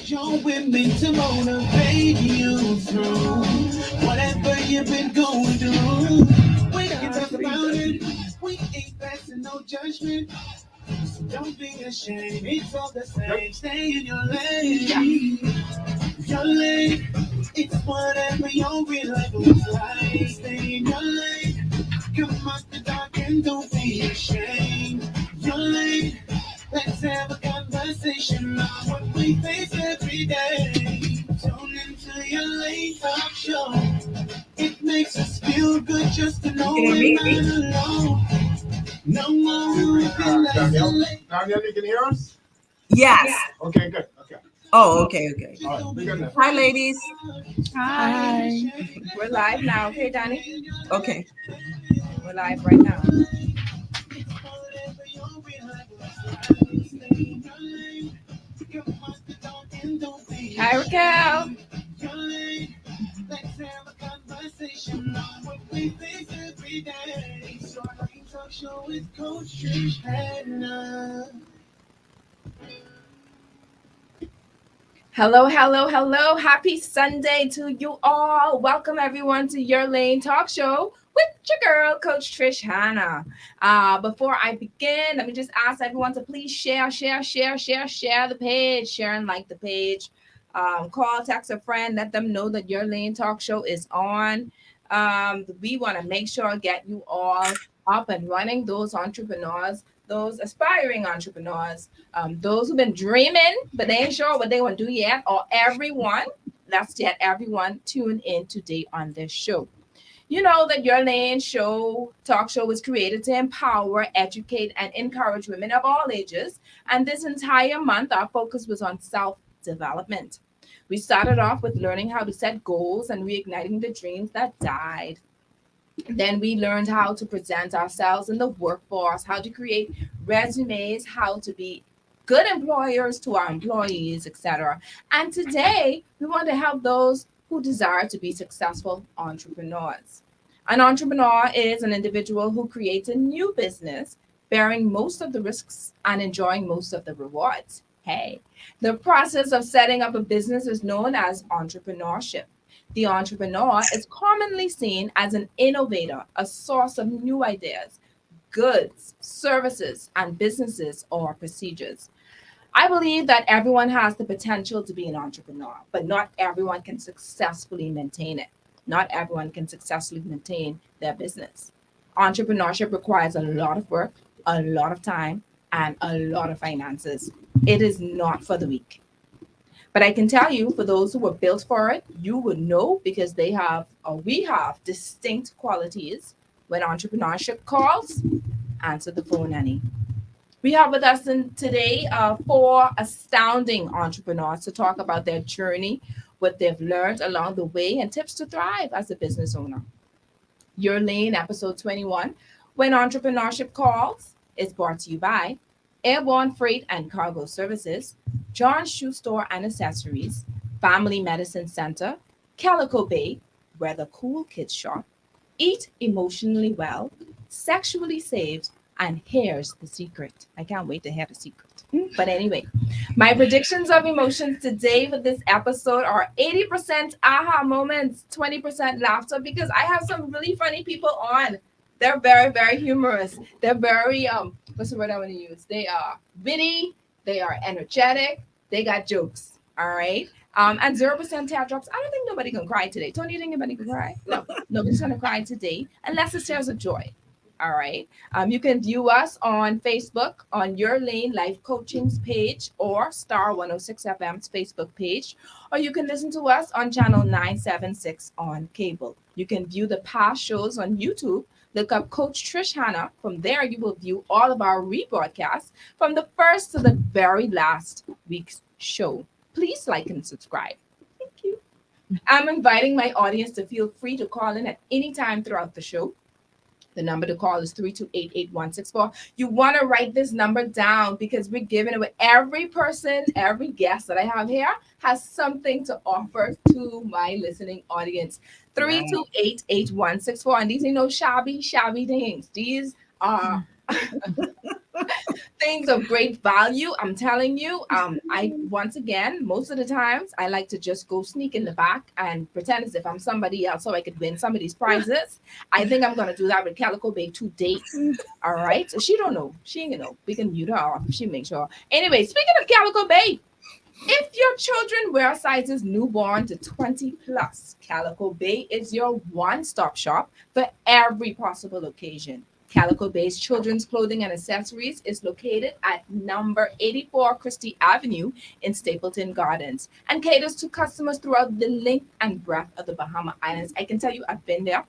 your women to motivate you through whatever you've been going through. We can talk about it. We ain't passing no judgment. So don't be ashamed. It's all the same. Stay in your lane. Your lane. It's whatever your real life looks like. Stay in your lane. Come out the dark and don't be ashamed. Your lane. Let's have a conversation on what we face every day. Tune into your late talk show. It makes us feel good just to know we're not alone. No one within Danielle, you can hear us? Yes. Okay, good. Okay. Oh, okay. All right, we good now. Hi, ladies. Hi. We're live now. Okay, Danny? Okay. We're live right now. Hi, Raquel. Let's have a conversation on what we face every day. So I can talk show with Coach Trish Hannah. Hello, hello, hello. Happy Sunday to you all. Welcome, everyone, to Your Lane Talk Show with your girl, Coach Trish Hannah. Before I begin, let me just ask everyone to please share the page. Share and like the page. Call, text a friend. Let them know that Your Lane Talk Show is on. We want to make sure get you all up and running, those entrepreneurs, those aspiring entrepreneurs, those who've been dreaming, but they ain't sure what they want to do yet, or everyone, let's get everyone tuned in today on this show. You know that Your Lane talk show was created to empower, educate, and encourage women of all ages. And this entire month, our focus was on self-development. We started off with learning how to set goals and reigniting the dreams that died. Then we learned how to present ourselves in the workforce, how to create resumes, how to be good employers to our employees, etc. And today, we want to help those who desire to be successful entrepreneurs. An entrepreneur is an individual who creates a new business, bearing most of the risks and enjoying most of the rewards. Hey, the process of setting up a business is known as entrepreneurship. The entrepreneur is commonly seen as an innovator, a source of new ideas, goods, services, and businesses or procedures. I believe that everyone has the potential to be an entrepreneur, but not everyone can successfully maintain it. Not everyone can successfully maintain their business. Entrepreneurship requires a lot of work, a lot of time, and a lot of finances. It is not for the weak. But I can tell you, for those who were built for it, you would know because we have distinct qualities. When entrepreneurship calls, answer the phone, Annie. We have with us today 4 astounding entrepreneurs to talk about their journey, what they've learned along the way, and tips to thrive as a business owner. Your Lane, episode 21, When Entrepreneurship Calls, is brought to you by Airborne Freight and Cargo Services, John's Shoe Store and Accessories, Family Medicine Center, Calico Bay, where the cool kids shop, Eat Emotionally Well, Sexually Saved, and here's the secret. I can't wait to hear the secret. But anyway, my predictions of emotions today for this episode are 80% aha moments, 20% laughter, because I have some really funny people on. They're very, very humorous. They're very, what's the word I want to use? They are witty. They are energetic. They got jokes. All right. And 0% teardrops. I don't think nobody can cry today. Tony, you think anybody can cry? No, nobody's going to cry today unless it's tears of joy. All right. You can view us on Facebook on Your Lane Life Coaching's page or Star 106 FM's Facebook page, or you can listen to us on channel 976 on cable. You can view the past shows on YouTube. Look up Coach Trish Hannah. From there, you will view all of our rebroadcasts from the first to the very last week's show. Please like and subscribe. Thank you. I'm inviting my audience to feel free to call in at any time throughout the show. The number to call is 328-8164. You want to write this number down because we're giving it with every person, every guest that I have here has something to offer to my listening audience. 328-8164. And these are no shabby things. These are things of great value. I'm telling you, I once again, most of the times I like to just go sneak in the back and pretend as if I'm somebody else so I could win some of these prizes. I think I'm gonna do that with Calico Bay today. All right. So she don't know. She ain't gonna know. We can mute her off if she makes sure. Anyway, speaking of Calico Bay, if your children wear sizes newborn to 20 plus, Calico Bay is your one-stop shop for every possible occasion. Calico Bay's children's clothing and accessories is located at number 84 Christie Avenue in Stapleton Gardens and caters to customers throughout the length and breadth of the Bahama Islands. I can tell you, I've been there.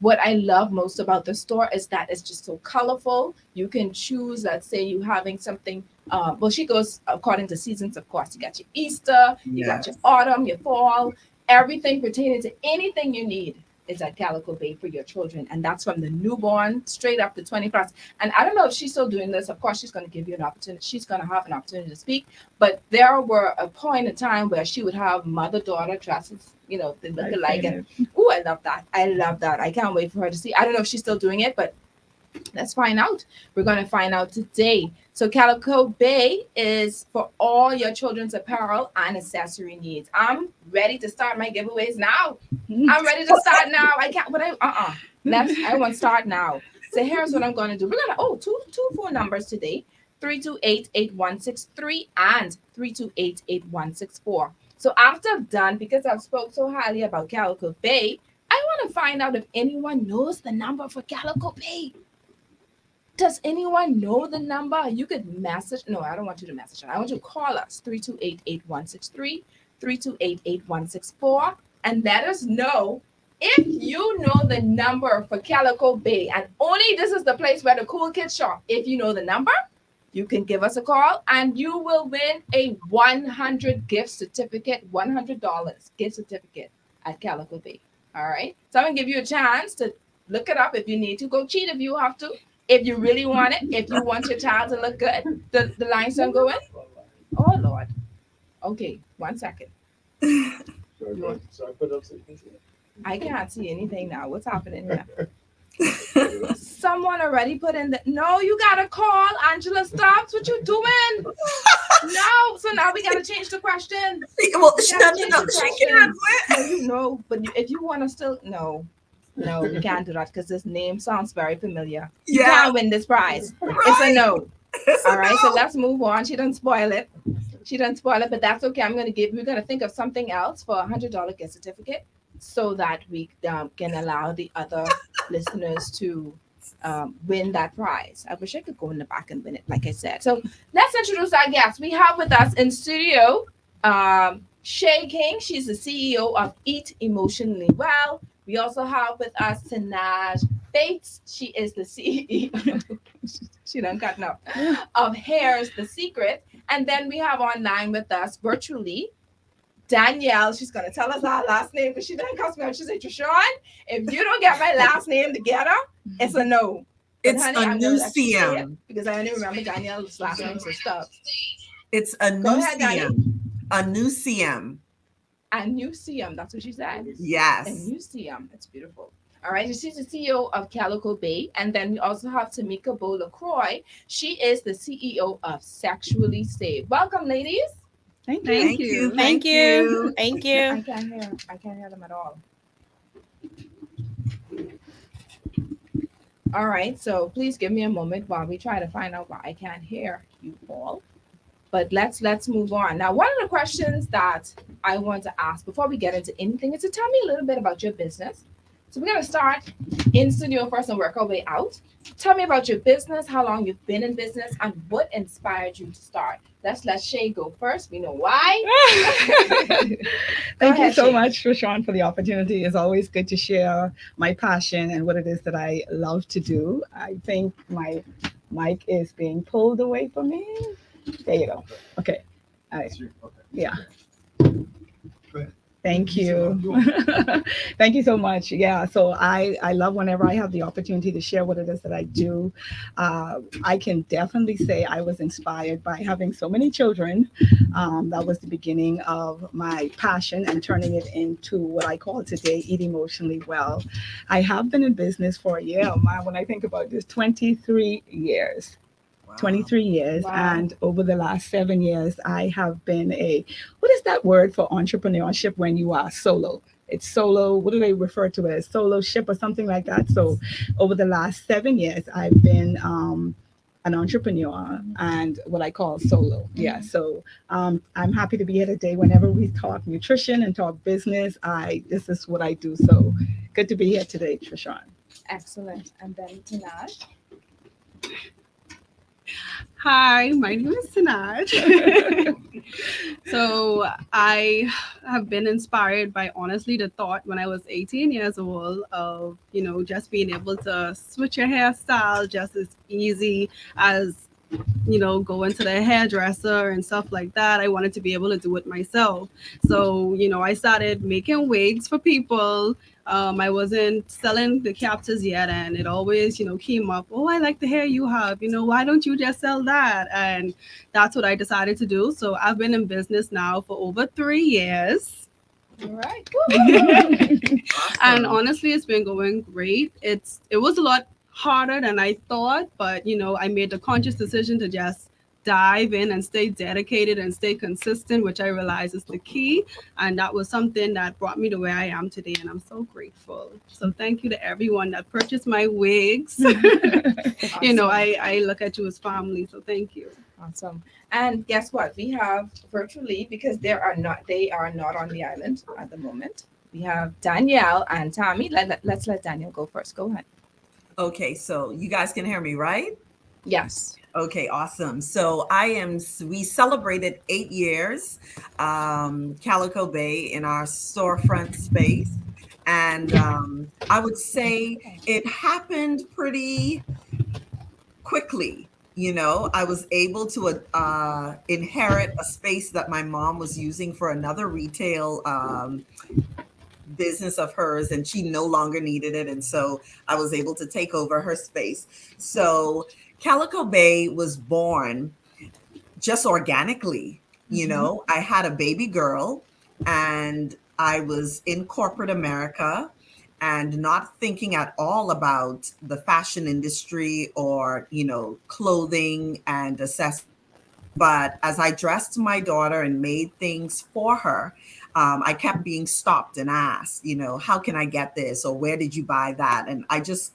What I love most about the store is that it's just so colorful. You can choose, let's say you having something, well, she goes according to seasons, of course. You got your Easter, you got your autumn, your fall, everything pertaining to anything you need is at Calico Bay for your children. And that's from the newborn straight up to 20 plus. And I don't know if she's still doing this. Of course, she's going to give you an opportunity. She's going to have an opportunity to speak. But there were a point in time where she would have mother-daughter dresses, you know, they look alike. And oh, I love that. I love that. I can't wait for her to see. I don't know if she's still doing it, but let's find out. We're going to find out today. So Calico Bay is for all your children's apparel and accessory needs. I'm ready to start my giveaways now. I'm ready to start now. I can't, but I want to start now. So here's what I'm going to do. We're going to, two phone numbers today, 328-8163 and 328-8164. So after I've done, because I've spoke so highly about Calico Bay, I want to find out if anyone knows the number for Calico Bay. Does anyone know the number? You could message. No, I don't want you to message. I want you to call us 328-8163, 328-8164, and let us know if you know the number for Calico Bay. And only this is the place where the cool kids shop. If you know the number, you can give us a call and you will win a $100 gift certificate, $100 gift certificate at Calico Bay. All right. So I'm going to give you a chance to look it up if you need to. Go cheat if you have to. If you really want it, if you want your child to look good, the lines don't go in. Oh, Lord. Okay, 1 second. I can't see anything now. What's happening here? Someone already put in the. No, you got to call. Angela, stop. What you doing? No. So now we got to change the question. Well, she can't do it. No, you know, but if you want to still. No, we can't do that because this name sounds very familiar. You can't win this prize. Right. It's a no. All right, so let's move on. She doesn't spoil it. But that's okay. We're gonna think of something else for $100 gift certificate so that we can allow the other listeners to win that prize. I wish I could go in the back and win it, like I said. So let's introduce our guest. We have with us in studio Shay King. She's the CEO of Eat Emotionally Well. We also have with us Tanaj Bates. She is the CEO. She done cutting up of Hair's The Secret. And then we have online with us virtually Danielle. She's going to tell us our last name because she didn't cuss me out. She said, Trishawn, if you don't get my last name together, it's a no. But it's Anusiam. Because I only remember Danielle's last name and stuff. It's Anusiam. Anusiam. Anusiam, that's what she said. Yes. Anusiam, that's beautiful. All right, she's the CEO of Calico Bay, and then we also have Tamika Bow-LaCroix. She is the CEO of Sexually Saved. Welcome, ladies. Thank you. Thank you. I can't hear them at all. All right, so please give me a moment while we try to find out why I can't hear you all. But let's move on. Now, one of the questions that I want to ask before we get into anything is to tell me a little bit about your business. So we're going to start in studio first and work our way out. Tell me about your business, how long you've been in business, and what inspired you to start. Let's let Shay go first. We know why. Thank you so much, Rashawn, for the opportunity. It's always good to share my passion and what it is that I love to do. I think my mic is being pulled away from me. There you go. Okay. Yeah. Thank you. Thank you so much. Yeah. So I love whenever I have the opportunity to share what it is that I do. I can definitely say I was inspired by having so many children. That was the beginning of my passion and turning it into what I call today Eat Emotionally Well. I have been in business for a year. When I think about this, 23 years. Wow. 23 years. Wow. And over the last 7 years, I have been what is that word for entrepreneurship when you are solo? It's solo. What do they refer to as solo ship or something like that? So over the last 7 years, I've been an entrepreneur and what I call solo. Yeah. So I'm happy to be here today. Whenever we talk nutrition and talk business, this is what I do. So good to be here today, Trishan. Excellent. And then Tanaj. Hi, my name is Sinaj. So I have been inspired by honestly the thought when I was 18 years old of, just being able to switch your hairstyle just as easy as, going to the hairdresser and stuff like that. I wanted to be able to do it myself. So, I started making wigs for people. I wasn't selling the captors yet, and it always, came up. Oh, I like the hair you have. Why don't you just sell that? And that's what I decided to do. So I've been in business now for over 3 years. All right. And Awesome. honestly, it's been going great. It was a lot harder than I thought, but I made the conscious decision to just dive in and stay dedicated and stay consistent, which I realize is the key. And that was something that brought me to where I am today, and I'm so grateful. So thank you to everyone that purchased my wigs. Awesome. I look at you as family, so thank you. Awesome. And guess what? We have virtually, because they are not on the island at the moment. We have Danielle and Tammy. Let's let Danielle go first. Go ahead. Okay, so you guys can hear me, right? Yes. Okay, awesome. So we celebrated 8 years, Calico Bay in our storefront space. And I would say it happened pretty quickly. I was able to inherit a space that my mom was using for another retail business of hers, and she no longer needed it. And so I was able to take over her space. So Calico Bay was born just organically. I had a baby girl, and I was in corporate America and not thinking at all about the fashion industry or, clothing and accessories. But as I dressed my daughter and made things for her, I kept being stopped and asked, how can I get this? Or where did you buy that? And I just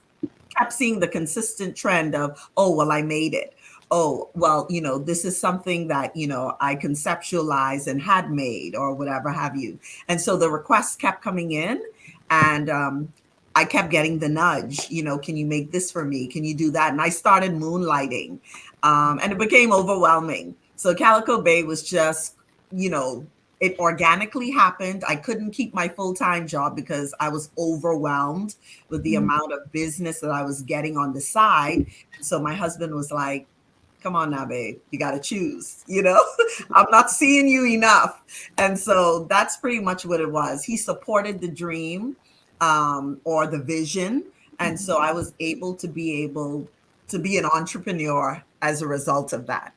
kept seeing the consistent trend of, oh, well, I made it. Oh, well, this is something that, I conceptualized and had made or whatever have you. And so the requests kept coming in, and I kept getting the nudge, can you make this for me? Can you do that? And I started moonlighting, and it became overwhelming. So Calico Bay was just, it organically happened. I couldn't keep my full-time job because I was overwhelmed with the amount of business that I was getting on the side. So my husband was like, come on now, babe, you got to choose, I'm not seeing you enough. And so that's pretty much what it was. He supported the dream, or the vision. And so I was able to be an entrepreneur as a result of that.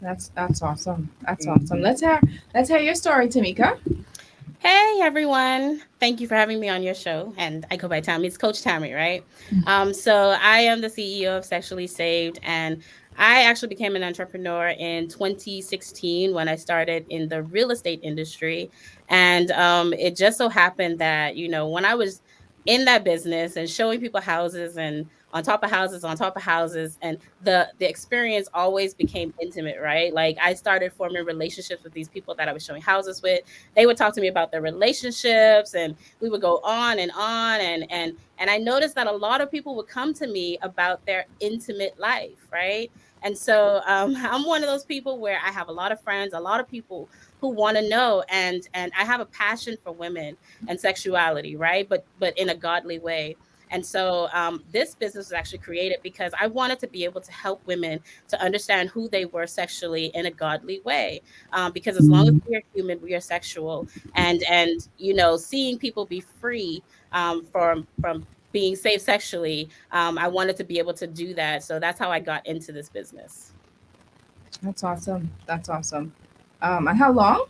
That's awesome. That's awesome. Let's hear your story, Tamika. Hey everyone. Thank you for having me on your show. And I go by Tammy. It's Coach Tammy, right? So I am the CEO of Sexually Saved, and I actually became an entrepreneur in 2016 when I started in the real estate industry. And it just so happened that, when I was in that business and showing people houses and on top of houses on top of houses, and the experience always became intimate, right? Like I started forming relationships with these people that I was showing houses with. They would talk to me about their relationships, and we would go on and on, and I noticed that a lot of people would come to me about their intimate life, right? And so I'm one of those people where I have a lot of friends, a lot of people who want to know, and I have a passion for women and sexuality, right? But in a godly way. And so this business was actually created because I wanted to be able to help women to understand who they were sexually in a godly way. Because as long as we are human, we are sexual, and seeing people be free from being safe sexually, I wanted to be able to do that. So that's how I got into this business. That's awesome. That's awesome. And how long?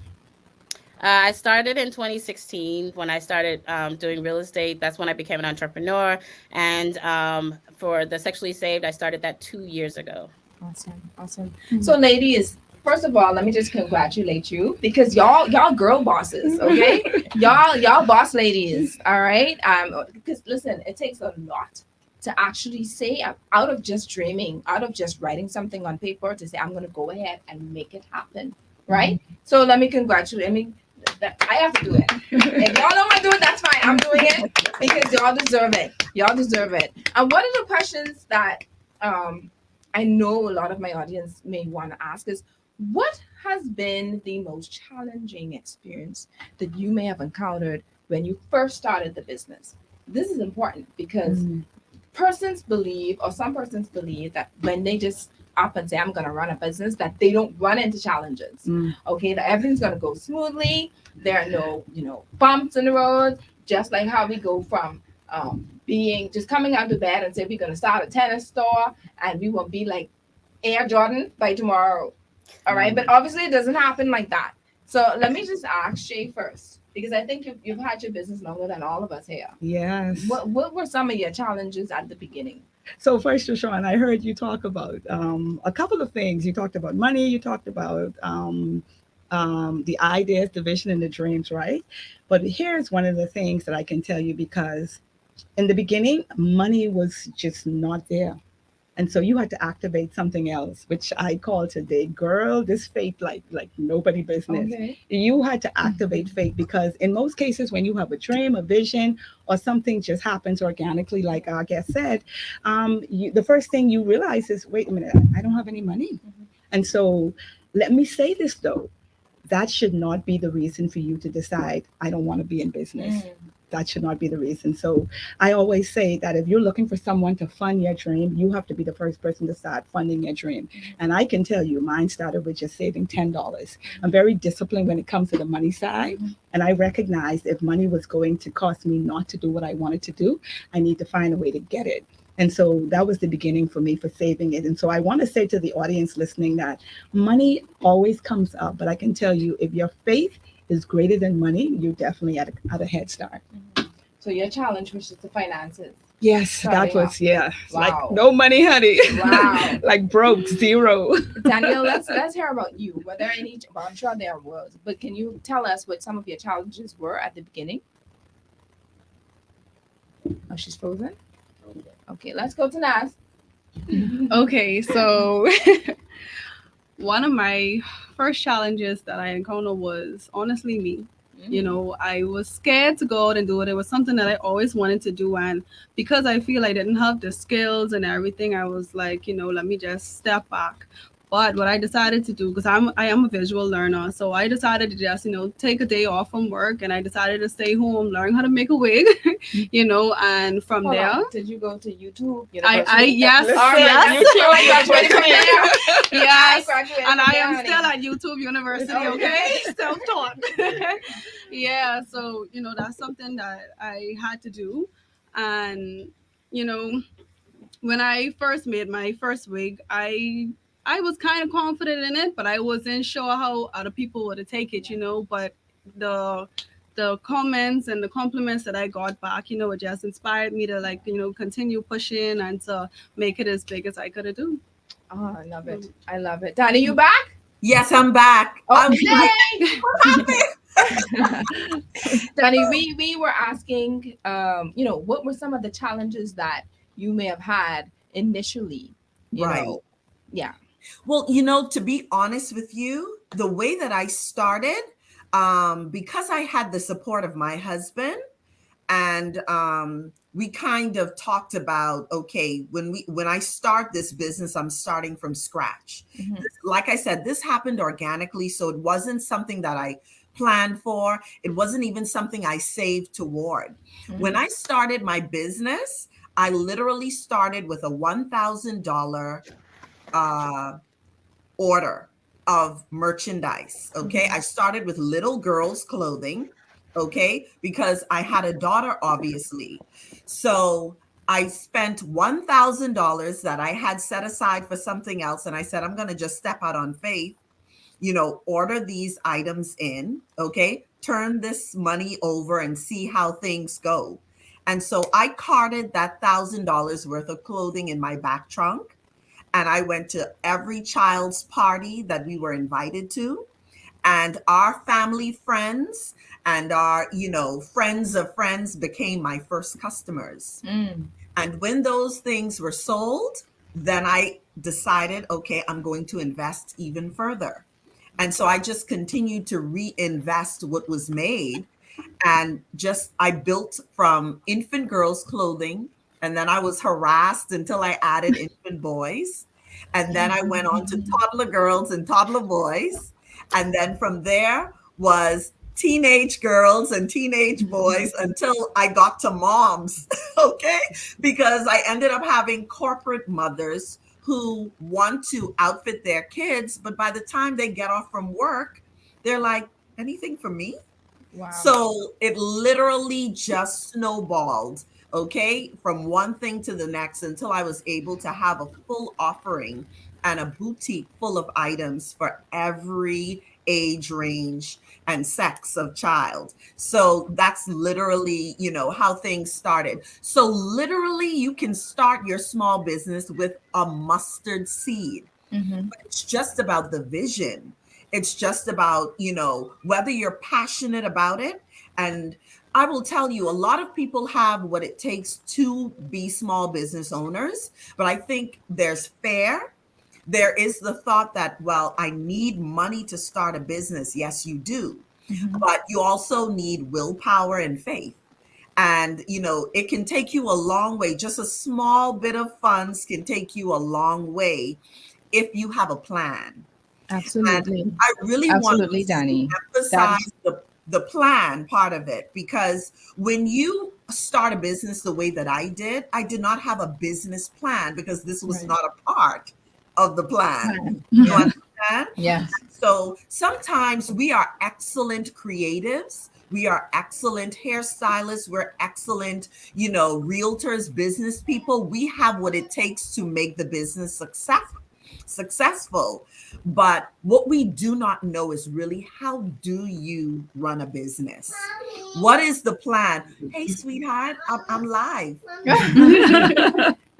I started in 2016 when I started doing real estate. That's when I became an entrepreneur. And for the Sexually Saved, I started that 2 years ago. Awesome, awesome. So, ladies, first of all, let me just congratulate you because y'all girl bosses, okay? Y'all boss ladies, all right? Because listen, it takes a lot to actually say out of just dreaming, out of just writing something on paper to say I'm gonna go ahead and make it happen, right? So let me congratulate. I mean, I have to do it. If y'all don't want to do it, that's fine. I'm doing it because y'all deserve it. Y'all deserve it. And one of the questions that um I know a lot of my audience may want to ask is what has been the most challenging experience that you may have encountered when you first started the business? This is important because persons believe, or some persons believe, that when they just up and say, I'm going to run a business, that they don't run into challenges. Okay, that everything's going to go smoothly. There are no, bumps in the road, just like how we go from being just coming out of bed and say we're going to start a tennis store and we will be like Air Jordan by tomorrow. All right. But obviously it doesn't happen like that. So let me just ask Shay first, because I think you've had your business longer than all of us here. Yes. What were some of your challenges at the beginning? So first, Sean, I heard you talk about a couple of things. You talked about money. You talked about the ideas, the vision, and the dreams, right? But here's one of the things that I can tell you because in the beginning, money was just not there. And so you had to activate something else, which I call today, girl, this faith like nobody business. Okay. You had to activate faith because in most cases, when you have a dream, a vision, or something just happens organically, like our guest said, the first thing you realize is, wait a minute, I don't have any money. And so let me say this though, that should not be the reason for you to decide, I don't want to be in business. That should not be the reason. So I always say that if you're looking for someone to fund your dream, you have to be the first person to start funding your dream. And I can tell you, mine started with just saving $10. I'm very disciplined when it comes to the money side. And I recognized if money was going to cost me not to do what I wanted to do, I need to find a way to get it. And so that was the beginning for me for saving it. And so I want to say to the audience listening that money always comes up, but I can tell you if your faith is greater than money, you're definitely at a head start. So your challenge was just the finances. Yes, Starting that was, off. yeah. Wow. Like no money, honey. Wow. Like broke, zero. Danielle, let's hear about you. Were there any? Well, I'm sure there was, but can you tell us what some of your challenges were at the beginning? Oh, she's frozen. Okay, let's go to Naz. Okay, so one of my first challenges that I encountered was honestly me. I was scared to go out and do it. It was something that I always wanted to do. And because I feel I didn't have the skills and everything, I was like, let me just step back. But what I decided to do, because I am a visual learner, so I decided to just, take a day off from work and I decided to stay home, learn how to make a wig, and from Hold there. on. Did you go to YouTube? Yes, All right, yes. I graduated from there. Yes, graduated and from I there, am honey. still at YouTube University, okay? Self-taught. Yeah, so, that's something that I had to do. And, you know, when I first made my first wig, I was kind of confident in it, but I wasn't sure how other people would take it, but the the comments and the compliments that I got back, it just inspired me to continue pushing and to make it as big as I could do. Oh, I love it. I love it. Danny, you back? Yes, I'm back. Oh, I was like, yay! what happened? Danny, we were asking, what were some of the challenges that you may have had initially? Right. Yeah. Well, to be honest with you, the way that I started, because I had the support of my husband, and we kind of talked about, okay, when I start this business, I'm starting from scratch. Like I said, this happened organically, so it wasn't something that I planned for. It wasn't even something I saved toward. When I started my business, I literally started with a $1,000 order of merchandise. Okay. I started with little girls' clothing. Okay. Because I had a daughter, obviously. So I spent $1,000 that I had set aside for something else. And I said, I'm going to just step out on faith. order these items in, okay, turn this money over and see how things go. And so I carted that $1,000 worth of clothing in my back trunk, and I went to every child's party that we were invited to. And our family friends and our, friends of friends became my first customers. Mm. And when those things were sold, then I decided, okay, I'm going to invest even further. And so I just continued to reinvest what was made. And just I built from infant girls clothing, and then I was harassed until I added infant boys. And then I went on to toddler girls and toddler boys. And then from there was teenage girls and teenage boys until I got to moms. Okay. Because I ended up having corporate mothers who want to outfit their kids, but by the time they get off from work, they're like, anything for me? Wow. So it literally just snowballed, okay, from one thing to the next until I was able to have a full offering and a boutique full of items for every age range and sex of child. So that's literally, how things started. So literally you can start your small business with a mustard seed. Mm-hmm. It's just about the vision. It's just about, whether you're passionate about it. And I will tell you, a lot of people have what it takes to be small business owners, but I think there's fear. There is the thought that, well, I need money to start a business. Yes, you do. Mm-hmm. But you also need willpower and faith. And, it can take you a long way. Just a small bit of funds can take you a long way if you have a plan. Absolutely. And I really Absolutely, want to Danny. emphasize the plan part of it, because when you start a business the way that I did not have a business plan because this was Right. not a part of the plan. Yeah. You understand? Yes. So sometimes we are excellent creatives. We are excellent hairstylists. We're excellent, realtors, business people. We have what it takes to make the business successful. But what we do not know is really, how do you run a business? What is the plan? Hey, sweetheart, I'm live.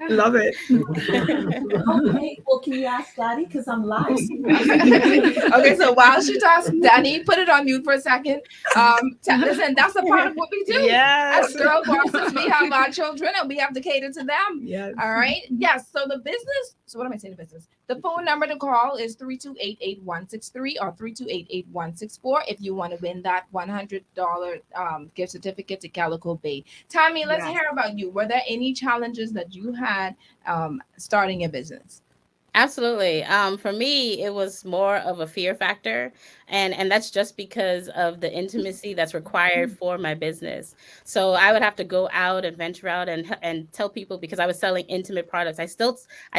Love it. Okay, well, can you ask Daddy? Because I'm live. Okay, so while she talks, Danny, put it on mute for a second. Listen, that's a part of what we do. Yes. As girl bosses, we have our children and we have to cater to them. Yes. All right. Yes. So the business. So what am I saying? The business. The phone number to call is 328-8163 or 328-8164 if you want to win that $100 gift certificate to Calico Bay. Tammy, let's Yes. hear about you. Were there any challenges that you had starting a business? Absolutely. For me, it was more of a fear factor, and that's just because of the intimacy that's required for my business. So I would have to go out and venture out and tell people, because I was selling intimate products. I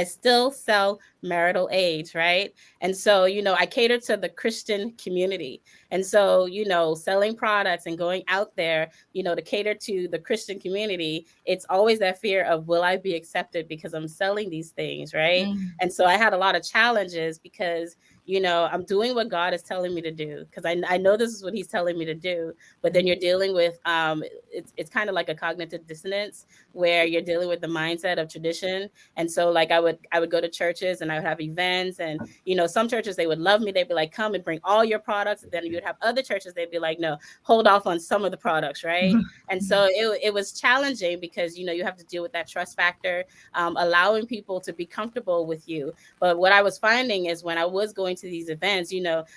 still sell marital aids, right? And so, I cater to the Christian community. And so, selling products and going out there, to cater to the Christian community, it's always that fear of, will I be accepted because I'm selling these things, right? And so I had a lot of challenges because, I'm doing what God is telling me to do, because I know this is what he's telling me to do. But then you're dealing with, it's kind of like a cognitive dissonance where you're dealing with the mindset of tradition. And so like I would go to churches and I would have events, and, some churches, they would love me. They'd be like, come and bring all your products. And then you'd have other churches, they'd be like, no, hold off on some of the products, right? And so it was challenging because, you have to deal with that trust factor, allowing people to be comfortable with you. But what I was finding is when I was going to these events,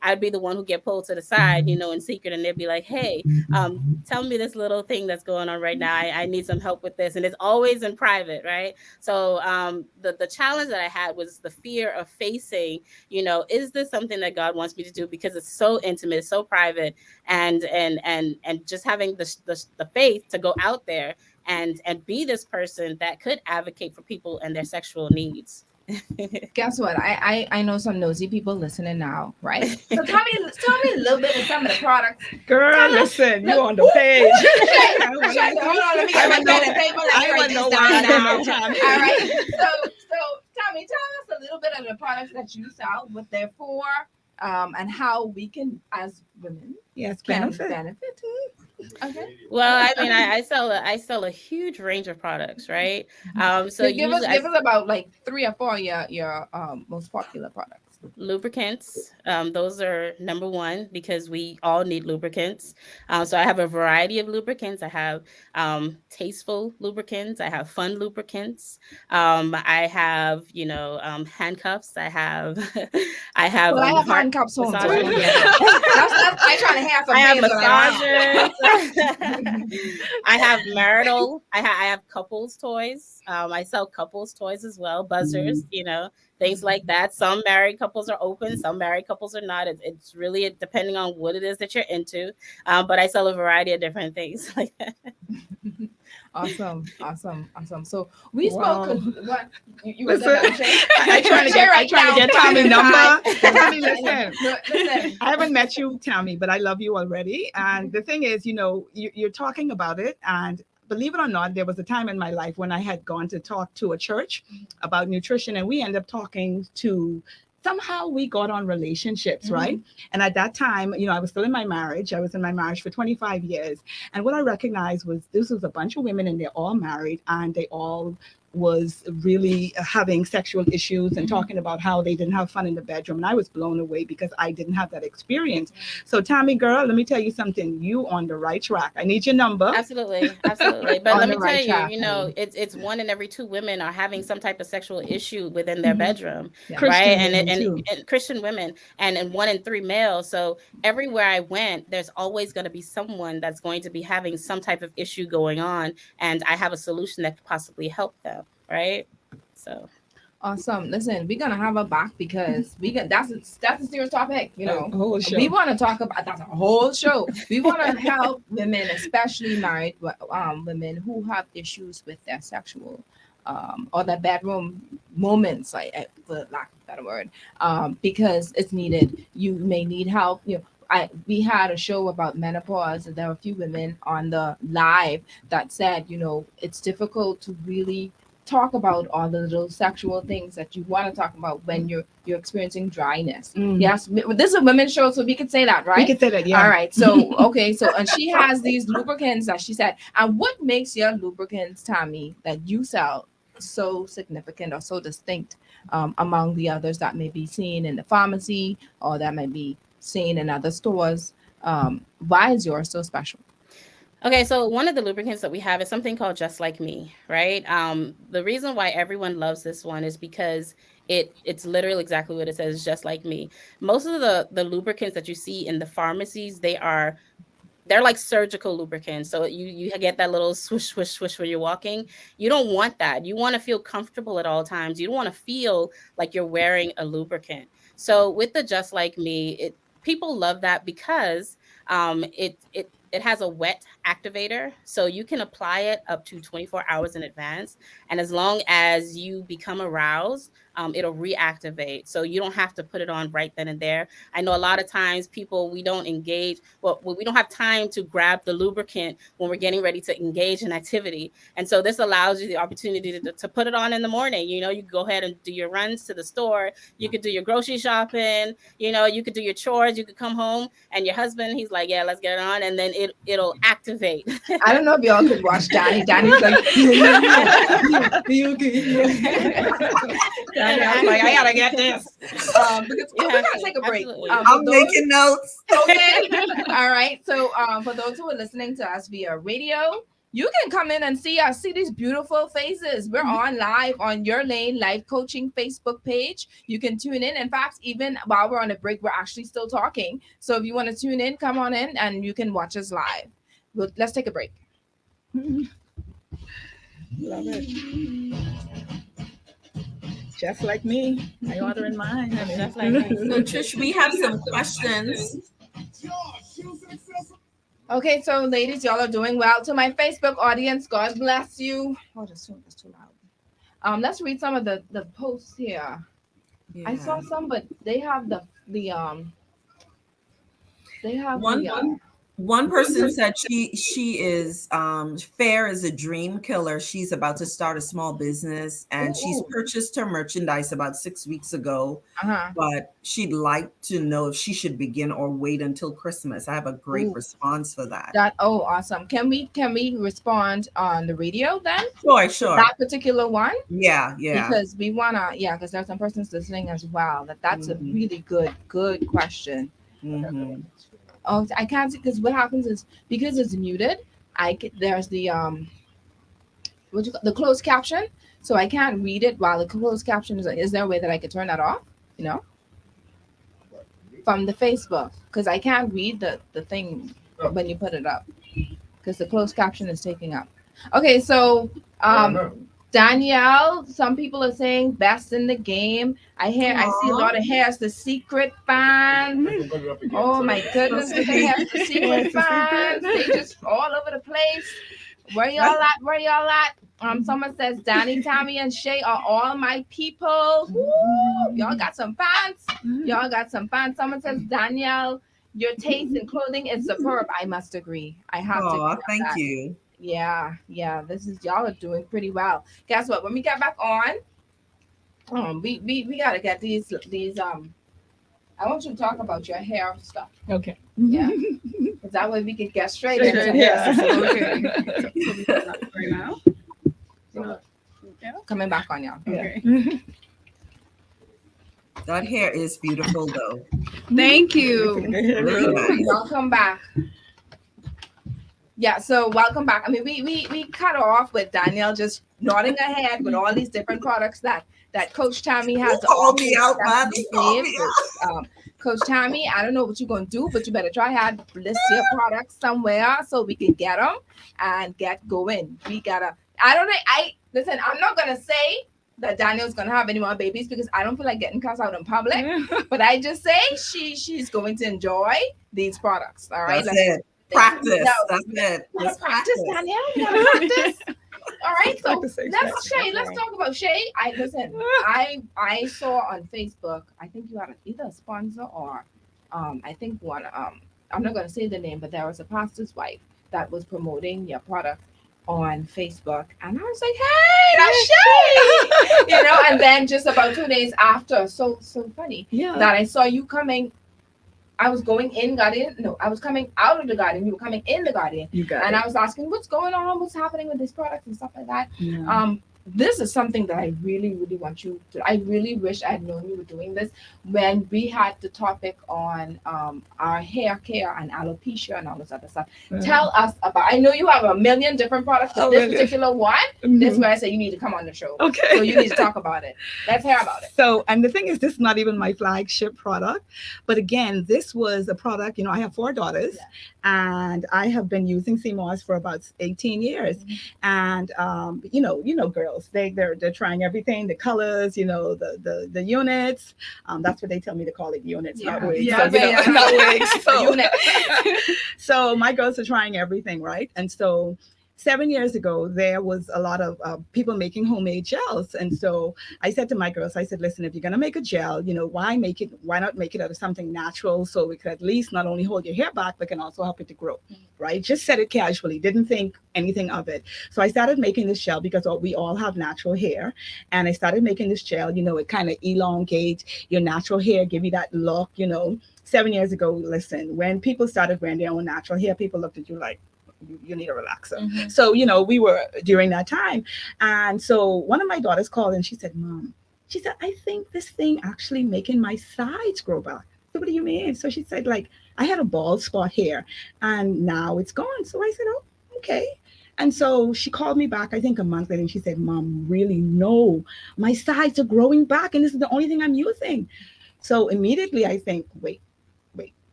I'd be the one who get pulled to the side, in secret, and they'd be like, hey, tell me this little thing that's going on right now. I need some help with this. And it's always in private, right? So the challenge that I had was the fear of facing, is this something that God wants me to do? Because it's so intimate, so private, and just having the faith to go out there and be this person that could advocate for people and their sexual needs. Guess what? I know some nosy people listening now, right? So tell me a little bit of some of the products. Girl, listen, you on the page. Hold on, let me get my pen and paper. I want to know why now. All right. So Tommy, tell us a little bit of the products that you sell, what they're for, and how we can, as women, Yes, can benefit. benefit. Okay. Well, I mean, I sell a huge range of products, right? So So usually give us about like three or four of your most popular products. lubricants, those are number one because we all need lubricants. So I have a variety of lubricants. I have tasteful lubricants. I have fun lubricants. I have handcuffs. I have I have Well, I have heart handcuffs home, so I massagers. don't get it. That's I trying to have some I have things that massagers. I have marital. I have couples toys. I sell couples toys as well, buzzers, things like that. Some married couples are open, some married couples are not. It's really depending on what it is that you're into. But I sell a variety of different things like that. Awesome. So we spoke. Wow. What you were Listen, saying? I trying to get Right now, Tammy number. Tammy, Listen. listen. I haven't met you, Tammy, but I love you already. And the thing is, you're talking about it. And believe it or not, there was a time in my life when I had gone to talk to a church about nutrition, and we ended up talking to. Somehow we got on relationships, right? And at that time, I was still in my marriage. I was in my marriage for 25 years. And what I recognized was this was a bunch of women and they're all married and they all was really having sexual issues and talking about how they didn't have fun in the bedroom. And I was blown away because I didn't have that experience. So Tammy, girl, let me tell you something. You on the right track. I need your number. Absolutely. But On let me the right tell track, you, it's one in every two women are having some type of sexual issue within their bedroom, Yeah. right? Christian And, women, and too. and Christian women, and one in three males. So everywhere I went, there's always going to be someone that's going to be having some type of issue going on, and I have a solution that could possibly help them, right? So Awesome. Listen, we're gonna have her back because we got that's a serious topic. A whole show. We want to talk about that's a whole show. We want to help women, especially married women who have issues with their sexual or their bedroom moments, like for lack of a better word, because it's needed. You may need help. We had a show about menopause, and there were a few women on the live that said, it's difficult to really talk about all the little sexual things that you want to talk about when you're experiencing dryness. Yes, this is a women's show, so we could say that, right? We could say that, yeah. All right. So okay. So and she has these lubricants that she said. And what makes your lubricants, Tammy, that you sell so significant or so distinct among the others that may be seen in the pharmacy or that may be seen in other stores? Why is yours so special? okay, so one of the lubricants that we have is something called Just Like Me, right? The reason why everyone loves this one is because it's literally exactly what it says, Just Like Me. Most of the lubricants that you see in the pharmacies, they're like surgical lubricants. So you get that little swish, swish, swish when you're walking. You don't want that. You want to feel comfortable at all times. You don't want to feel like you're wearing a lubricant. So with the Just Like Me, people love that because it has a wet activator. So you can apply it up to 24 hours in advance. And as long as you become aroused, it'll reactivate. So you don't have to put it on right then and there. I know a lot of times we don't engage. Well, we don't have time to grab the lubricant when we're getting ready to engage in activity. And so this allows you the opportunity to put it on in the morning. You can go ahead and do your runs to the store. You could do your grocery shopping. You could do your chores. You could come home and your husband, he's like, yeah, let's get it on. And then it'll activate. I don't know if y'all could watch Danny. Danny's like, I'm like, I gotta get this. because we're gonna take a break. Absolutely. I'm making notes. Okay. All right. So for those who are listening to us via radio, you can come in and see these beautiful faces. We're on live on Your Lane Life Coaching Facebook page. You can tune in. In fact, even while we're on a break, we're actually still talking. So if you want to tune in, come on in and you can watch us live. Let's take a break. Love it. Just like me. I order in mine. Just like me. So Trish, we have some questions. Okay, so ladies, y'all are doing well. To my Facebook audience, God bless you. Oh, that's too loud. Let's read some of the posts here. Yeah. I saw some, but they have the they have One. One person said she is fair as a dream killer. She's about to start a small business and she's Ooh. purchased her merchandise about 6 weeks ago, Uh-huh. but she'd like to know if she should begin or wait until Christmas. I have a great Ooh. response for that. That awesome. Can we respond on the radio then? Sure, sure. That particular one? Yeah, yeah. Because we wanna, yeah, because there's some persons listening as well. That's a Mhm. really good question. Mhm. Oh, I can't see because what happens is because it's muted, there's the the closed caption, so I can't read it while the closed caption is. Is there a way that I could turn that off? You know, from the Facebook, because I can't read the thing when you put it up because the closed caption is taking up. Okay, so Danielle, some people are saying best in the game. I see a lot of hairs, the secret fans. Oh my goodness, look at hairs, the secret Yes, the fans. secret. They just all over the place. Where y'all at? Where y'all at? Someone says Danny, Tammy, and Shay are all my people. Woo! Y'all got some fans. Y'all got some fans. Someone says Danielle, your taste in clothing is superb. I must agree. I have to agree Oh, on thank that. you. Yeah. This is y'all are doing pretty well. Guess what? When we get back on, we gotta get these. I want you to talk about your hair stuff. Okay. Yeah, because that way we can get straight Straight into in, hair. yeah. Okay. So we can start right now. Coming back on y'all. Okay. That hair is beautiful though. Thank you. Really nice. Welcome back. Yeah, so welcome back. I mean, we cut off with Danielle just nodding her head with all these different products that Coach Tammy has to Call me offer. out, man. That's Call the me name. Coach Tammy, I don't know what you're gonna do, but you better try hard. List your products somewhere so we can get them and get going. We gotta. I don't think I listen. I'm not gonna say that Daniel's gonna have any more babies because I don't feel like getting cussed out in public. But I just say she's going to enjoy these products. All right, That's it. Practice. No, That's it. we gotta Just practice, practice. Danielle. We gotta practice. All right, so Practicing, let's practicing. Let's talk about Shay. I saw on Facebook. I think you had either a sponsor or, I think one. I'm not gonna say the name, but there was a pastor's wife that was promoting your product on Facebook, and I was like, "Hey, that's Shay," And then just about 2 days after, so funny Yeah. that I saw you coming. I was going in Guardian. No, I was coming out of the Guardian. You were coming in the Guardian. You got And it. I was asking what's going on, what's happening with these products and stuff like that. Yeah. This is something that I really, really want you to. I really wish I had known you were doing this when we had the topic on our hair care and alopecia and all this other stuff. Tell us about. I know you have a million different products, but Oh, this really? particular one, Mhm. this is where I say you need to come on the show. Okay. So you need to talk about it. Let's hear about it. So, and the thing is, this is not even my flagship product, but again, this was a product. I have 4 daughters, and I have been using CMOS for about 18 years. And girls, they're trying everything, the colors, the units. That's what they tell me to call it, units, not wigs. Yeah, So, not wigs. So, Unit. so my girls are trying everything, right? And so 7 years ago, there was a lot of people making homemade gels. And so I said to my girls, I said, listen, if you're going to make a gel, why not make it out of something natural so it could at least not only hold your hair back, but can also help it to grow, right? Just said it casually, didn't think anything of it. So I started making this gel because we all have natural hair. And I started making this gel, it kind of elongates your natural hair, give you that look, 7 years ago, listen, when people started wearing their own natural hair, people looked at you like, you need a relaxer. Mm-hmm. So, we were during that time. And so one of my daughters called and she said, Mom, she said, I think this thing actually making my sides grow back. So what do you mean? So she said, like, I had a bald spot here and now it's gone. So I said, oh, okay. And so she called me back, I think a month later, and she said, Mom, really, no, my sides are growing back and this is the only thing I'm using. So immediately I think, wait,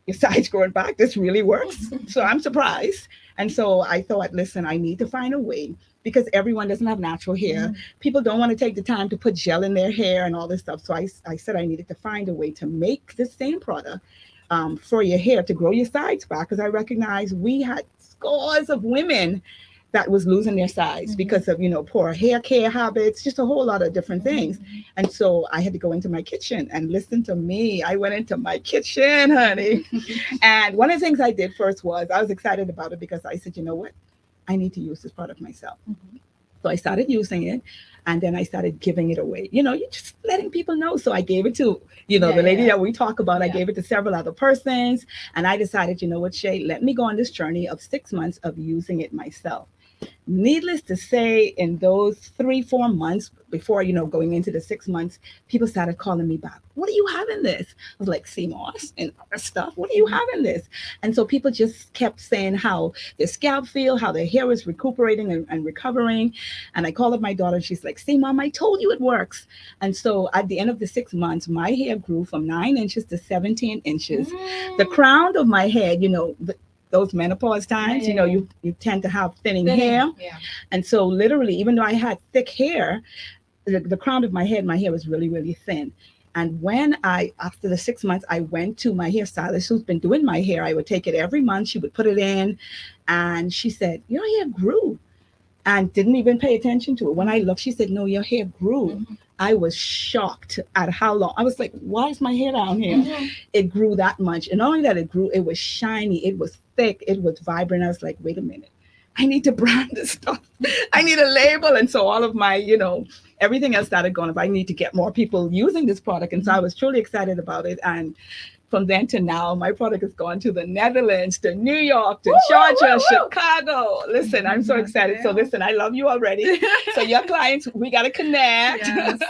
your sides growing back, this really works. So I'm surprised. And so I thought, listen, I need to find a way because everyone doesn't have natural hair. People don't want to take the time to put gel in their hair and all this stuff. So I said I needed to find a way to make the same product for your hair to grow your sides back, because I recognize we had scores of women that was losing their size because of, poor hair care habits, just a whole lot of different things. And so I had to go into my kitchen and listen to me. I went into my kitchen, honey. And one of the things I did first was I was excited about it because I said, you know what? I need to use this product myself. So I started using it, and then I started giving it away. You're just letting people know. So I gave it to, the lady that we talk about. I gave it to several other persons, and I decided, you know what, Shay, let me go on this journey of 6 months of using it myself. Needless to say, in those 3-4 months before, going into the 6 months, people started calling me back. What do you have in this? I was like, CMOS and other stuff. What do you have in this? And so people just kept saying how their scalp feel, how their hair is recuperating and recovering. And I called up my daughter. She's like, see, Mom, I told you it works. And so at the end of the 6 months, my hair grew from 9 inches to 17 inches. The crown of my head, those menopause times, you tend to have thinning hair. And so literally, even though I had thick hair, the crown of my hair was really, really thin. And when after the 6 months, I went to my hairstylist who's been doing my hair. I would take it every month. She would put it in, and she said, your hair grew, and didn't even pay attention to it. When I looked, she said, no, your hair grew. I was shocked at how long. I was like, why is my hair down here? It grew that much. And not only that it grew, it was shiny, it was thick, it was vibrant. I was like, wait a minute, I need to brand this stuff. I need a label. And so all of my, everything else started going up. I need to get more people using this product. And so I was truly excited about it. And from then to now, my product has gone to the Netherlands, to New York, to Georgia, Chicago. Listen, I'm so excited. So listen, I love you already. So your clients, we got to connect. Yes.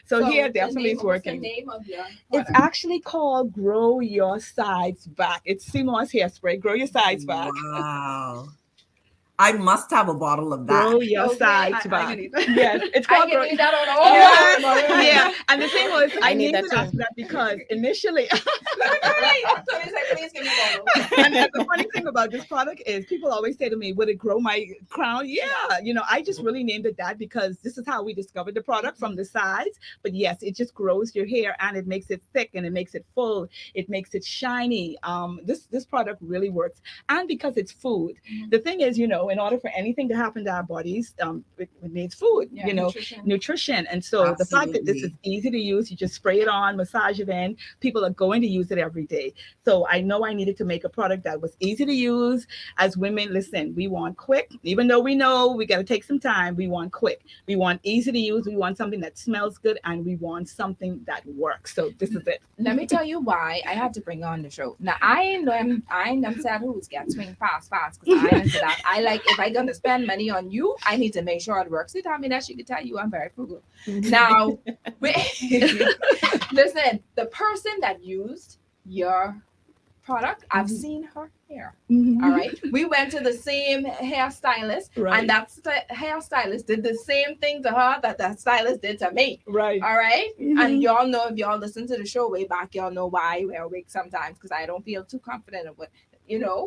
So here definitely is working. What's the name of your It's product? actually called Grow Your Sides Back. It's CMOS hairspray. Grow your sides back. Wow. I must have a bottle of that. Grow your Okay, sides I back. can eat that. Yes, it's I called can Grow. use that on all. Yeah, yeah. And the thing was, I need named that it after too. that because initially, Please give me a bottle. and the funny thing about this product is people always say to me, would it grow my crown? Yeah. I just really named it that because this is how we discovered the product from the sides. But yes, it just grows your hair and it makes it thick and it makes it full. It makes it shiny. This product really works. And because it's food. The thing is, in order for anything to happen to our bodies, it needs food, nutrition. And so the fact that this is easy to use, you just spray it on, massage it in, people are going to use it every day. So I know I needed to make a product that was easy to use. As women, listen, we want quick, even though we know we got to take some time, we want quick. We want easy to use. We want something that smells good, and we want something that works. So this is it. Let me tell you why I had to bring on the show. Now I know I'm sad who's get swing fast because I into that. I like if I gonna spend money on you, I need to make sure it works. They tell me that she could tell you I'm very frugal. Now listen, the person that used your product, I've seen her hair. All right. We went to the same hairstylist, Right. and that hairstylist did the same thing to her that that stylist did to me. Right. All right. And y'all know, if y'all listen to the show way back, y'all know why I wear a wig sometimes because I don't feel too confident of what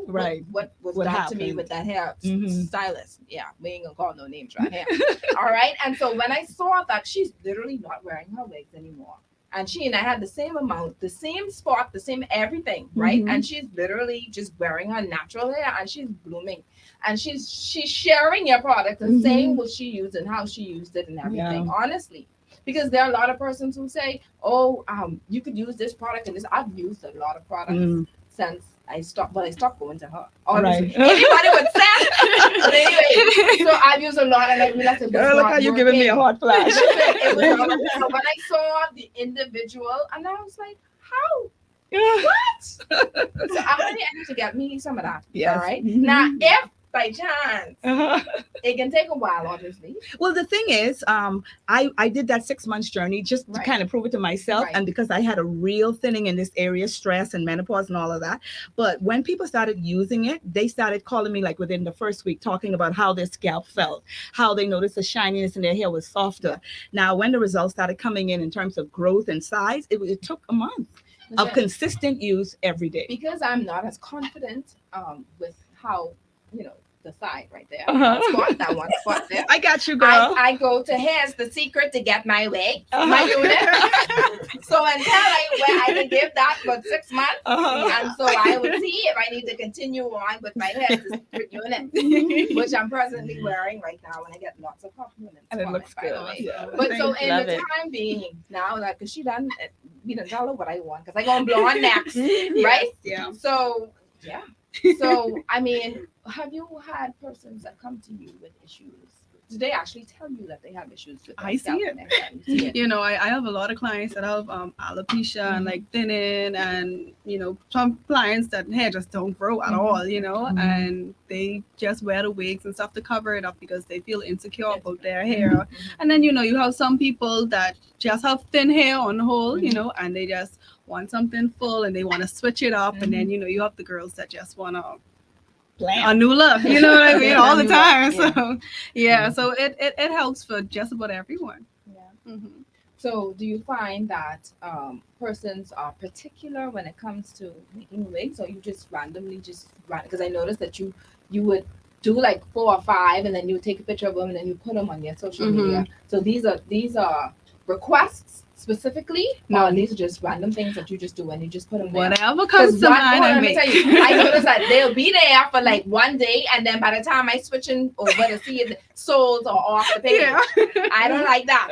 Right. what was What done to me happened. with that hair Mhm. stylist. Yeah, we ain't gonna call no names right here. All right. And so when I saw that she's literally not wearing her wigs anymore. And she and I had the same amount, the same spot, the same everything, right? Mhm. And she's literally just wearing her natural hair and she's blooming. And she's sharing your product and saying what she used and how she used it and everything, honestly. Because there are a lot of persons who say, oh, you could use this product and this. I've used a lot of products since I stopped going to her. Honestly. Right. Anybody would say. But anyway, so I've used a lot and I realized it was Girl, look not how you giving me a working. hot flash. It was not working. So when I saw the individual, and I was like, how? What? So I'm going to need to get me some of that. Yes. All right. Mhm. Now, if by chance, Uh-huh. it can take a while, obviously. Well, the thing is, I did that 6 months journey just to Right. kind of prove it to myself, Right. and because I had a real thinning in this area, stress and menopause and all of that. But when people started using it, they started calling me like within the first week, talking about how their scalp felt, how they noticed the shininess in their hair was softer. Now, when the results started coming in terms of growth and size, it took a month of consistent use every day. Because I'm not as confident with how, the side right there. Uh-huh. That one spot there. I got you, girl. I go to Here's the Secret to get my wig, Uh-huh. my unit. So until I can give that for 6 months, Uh-huh. and so I would see if I need to continue on with my Here's the Secret unit, which I'm presently wearing right now, and I get lots of compliments. And it on looks by the good. way. Yeah. But so Thank in Love the it. time being now, like, cause we done tell her what I want, cause I gonna blonde next, you. right? Yeah. So yeah. So I mean, have you had persons that come to you with issues? Do they actually tell you that they have issues with their I see scalp it. and their hair? You see it. You know, I have a lot of clients that have alopecia and like thinning, and some clients that hair just don't grow at all, and they just wear the wigs and stuff to cover it up because they feel insecure about their hair. And then you have some people that just have thin hair on the whole, and they just want something full and they want to switch it up. And then you have the girls that just want to a new look, you know what I mean, all the time. So yeah, so it helps for just about everyone. Yeah. So do you find that persons are particular when it comes to making wigs, or you just randomly because I noticed that you would do like 4 or 5 and then you would take a picture of them and then you put them on your social media. So these are requests specifically? No, these are just random things that you just do and you just put them there. Whatever comes to mind, I make. Let me tell you, I noticed that they'll be there for like one day, and then by the time I switching over to see if the souls are off the page, I don't like that.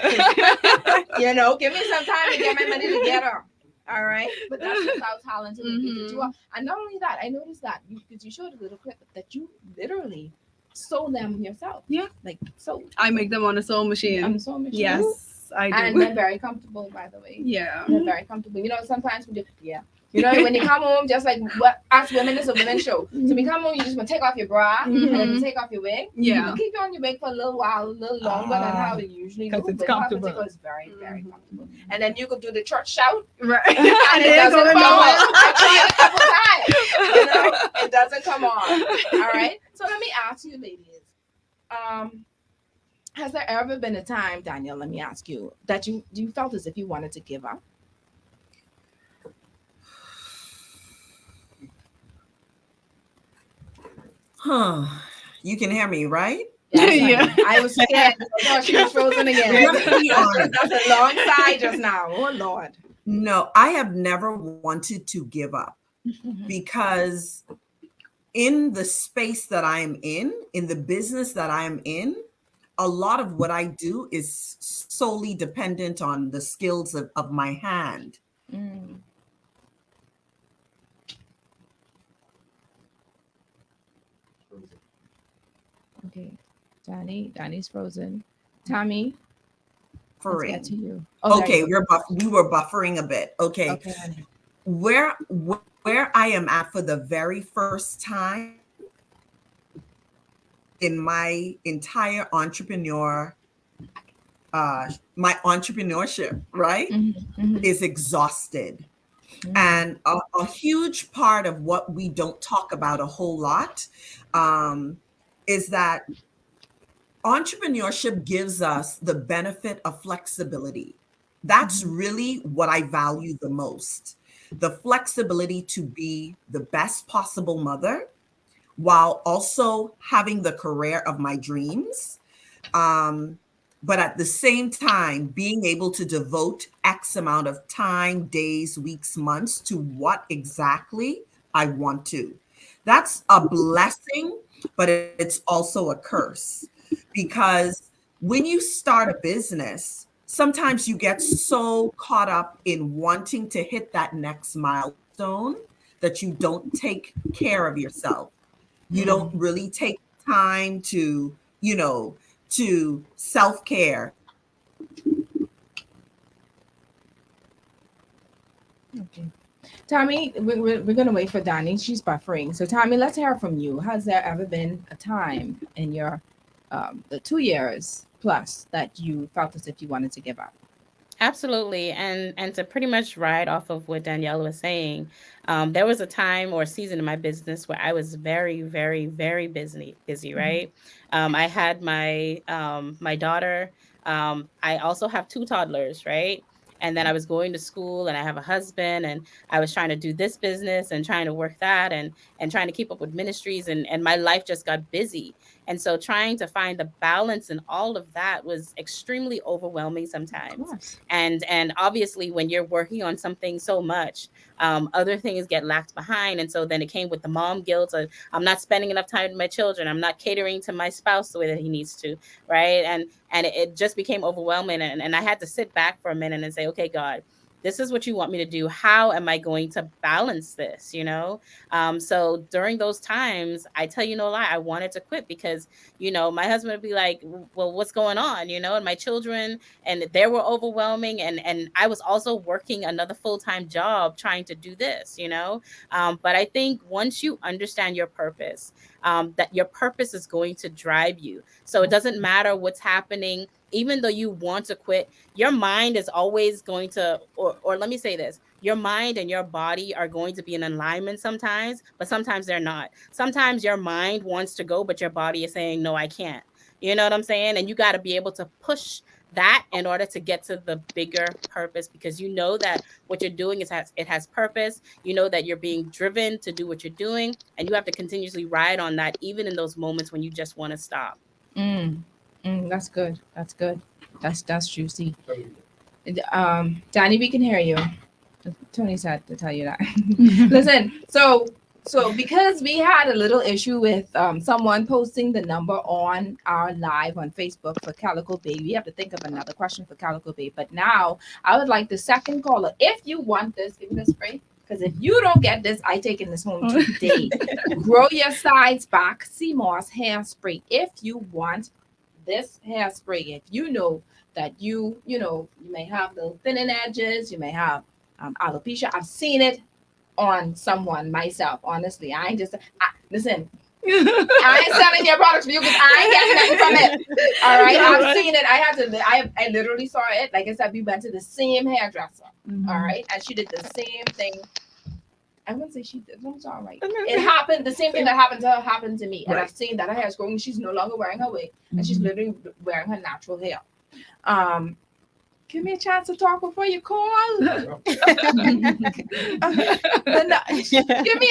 Give me some time to get my money together. All right, but that's just how talented that you are. And not only that, I noticed that because you showed a little clip that you literally sew them yourself. Yeah, like sew. I make them on a sewing machine. On the sewing machine. Yes. I do. And they're very comfortable, by the way. Yeah. They're very comfortable. Sometimes we do, when you come home, just like what us women, it's a women's show. So when you come home, you just want to take off your bra and then you take off your wig. Yeah. You can keep you on your wig for a little while, a little longer than how it usually because it's comfortable. It's very, very comfortable. And then you could do the church shout. Right. And it doesn't come on. I tried a couple times. It doesn't come on. All right. So let me ask you, ladies. Has there ever been a time, Danielle, let me ask you, that you felt as if you wanted to give up? You can hear me, right? Yes, I was scared. I thought she was frozen again. That's a long sigh just now. Oh, Lord. No, I have never wanted to give up because in the space that I'm in the business that I'm in, a lot of what I do is solely dependent on the skills of my hand. Okay. Danny's frozen. Tommy, let's get to you. Okay, we were buffering a bit. Okay. Where I am at for the very first time in my entire my entrepreneurship, right, is exhausted. And a huge part of what we don't talk about a whole lot is that entrepreneurship gives us the benefit of flexibility. That's really what I value the most. The flexibility to be the best possible mother while also having the career of my dreams. But at the same time, being able to devote X amount of time, days, weeks, months to what exactly I want to. That's a blessing, but it's also a curse. Because when you start a business, sometimes you get so caught up in wanting to hit that next milestone that you don't take care of yourself. You don't really take time to, to self-care. Okay. Tommy, we're going to wait for Danny. She's buffering. So Tommy, let's hear from you. Has there ever been a time in your the 2 years plus that you felt as if you wanted to give up? Absolutely. And to pretty much ride off of what Danielle was saying, there was a time or season in my business where I was very, very, very busy, right? I had my daughter. I also have 2 toddlers, right? And then I was going to school, and I have a husband, and I was trying to do this business and trying to work that, and trying to keep up with ministries, and my life just got busy. And so trying to find the balance in all of that was extremely overwhelming Of sometimes. course. And obviously when you're working on something so much, other things get left behind. And so then it came with the mom guilt of, I'm not spending enough time with my children, I'm not catering to my spouse the way that he needs to, right? And it just became overwhelming, and I had to sit back for a minute and say, okay, God, this is what you want me to do. How am I going to balance this? So during those times, I tell you no lie, I wanted to quit because, my husband would be like, well, what's going on? And my children, and they were overwhelming. And I was also working another full-time job trying to do this, but I think once you understand your purpose, that your purpose is going to drive you. So it doesn't matter what's happening, even though you want to quit, your mind is always going to, or let me say this, your mind and your body are going to be in alignment sometimes, but sometimes they're not. Sometimes your mind wants to go, but your body is saying, no, I can't. You know what I'm saying? And you got to be able to push that in order to get to the bigger purpose, because you know that what you're doing it has purpose. You know that you're being driven to do what you're doing, and you have to continuously ride on that, even in those moments when you just want to stop. That's good. That's good. That's juicy. Danny, we can hear you. Tony said to tell you that. Listen, so because we had a little issue with someone posting the number on our live on Facebook for Calico Bay, we have to think of another question for Calico Bay. But now I would like the second caller. If you want this, give me the spray. Because if you don't get this, I taking this home today. Grow your sides back. CMOS hairspray. If you want this hairspray, if you know that you may have little thinning edges, you may have alopecia. I've seen it on someone myself. Honestly, listen. I ain't selling your products for you because I ain't getting nothing from it. All right, I've seen it. I literally saw it. Like I said, we went to the same hairdresser. All right, and she did the same thing. I wouldn't say she did. It's all right. It happened. The same thing that happened to her happened to me, and I've seen that her hair is growing. She's no longer wearing her wig, and she's literally wearing her natural hair. Give me a chance to talk before you call. Give me a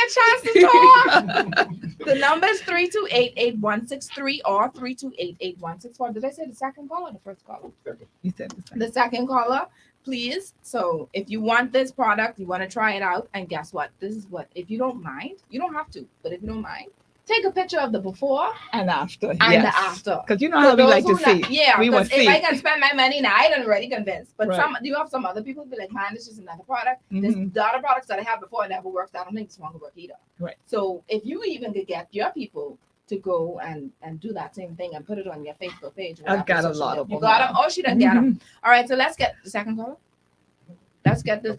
chance to talk. The number is 328-8163 or 328-8164. Did I say the second caller or the first caller? You said The second caller, please. So if you want this product, you want to try it out, and guess what? This is what, if you don't mind, you don't have to, but if you don't mind, take a picture of the before and after. And the after. Because you know how we like to see. Yeah, we want to see. If I can spend my money now, I done already convinced. But Right. you have some other people be like, man, this is another product. This the other products that I had before never worked. I don't think this one will work either. Right. So if you even could get your people to go and do that same thing and put it on your Facebook page. I've got a lot of them. You got them? Oh, she done get them. All right, so let's get the second caller. Let's get the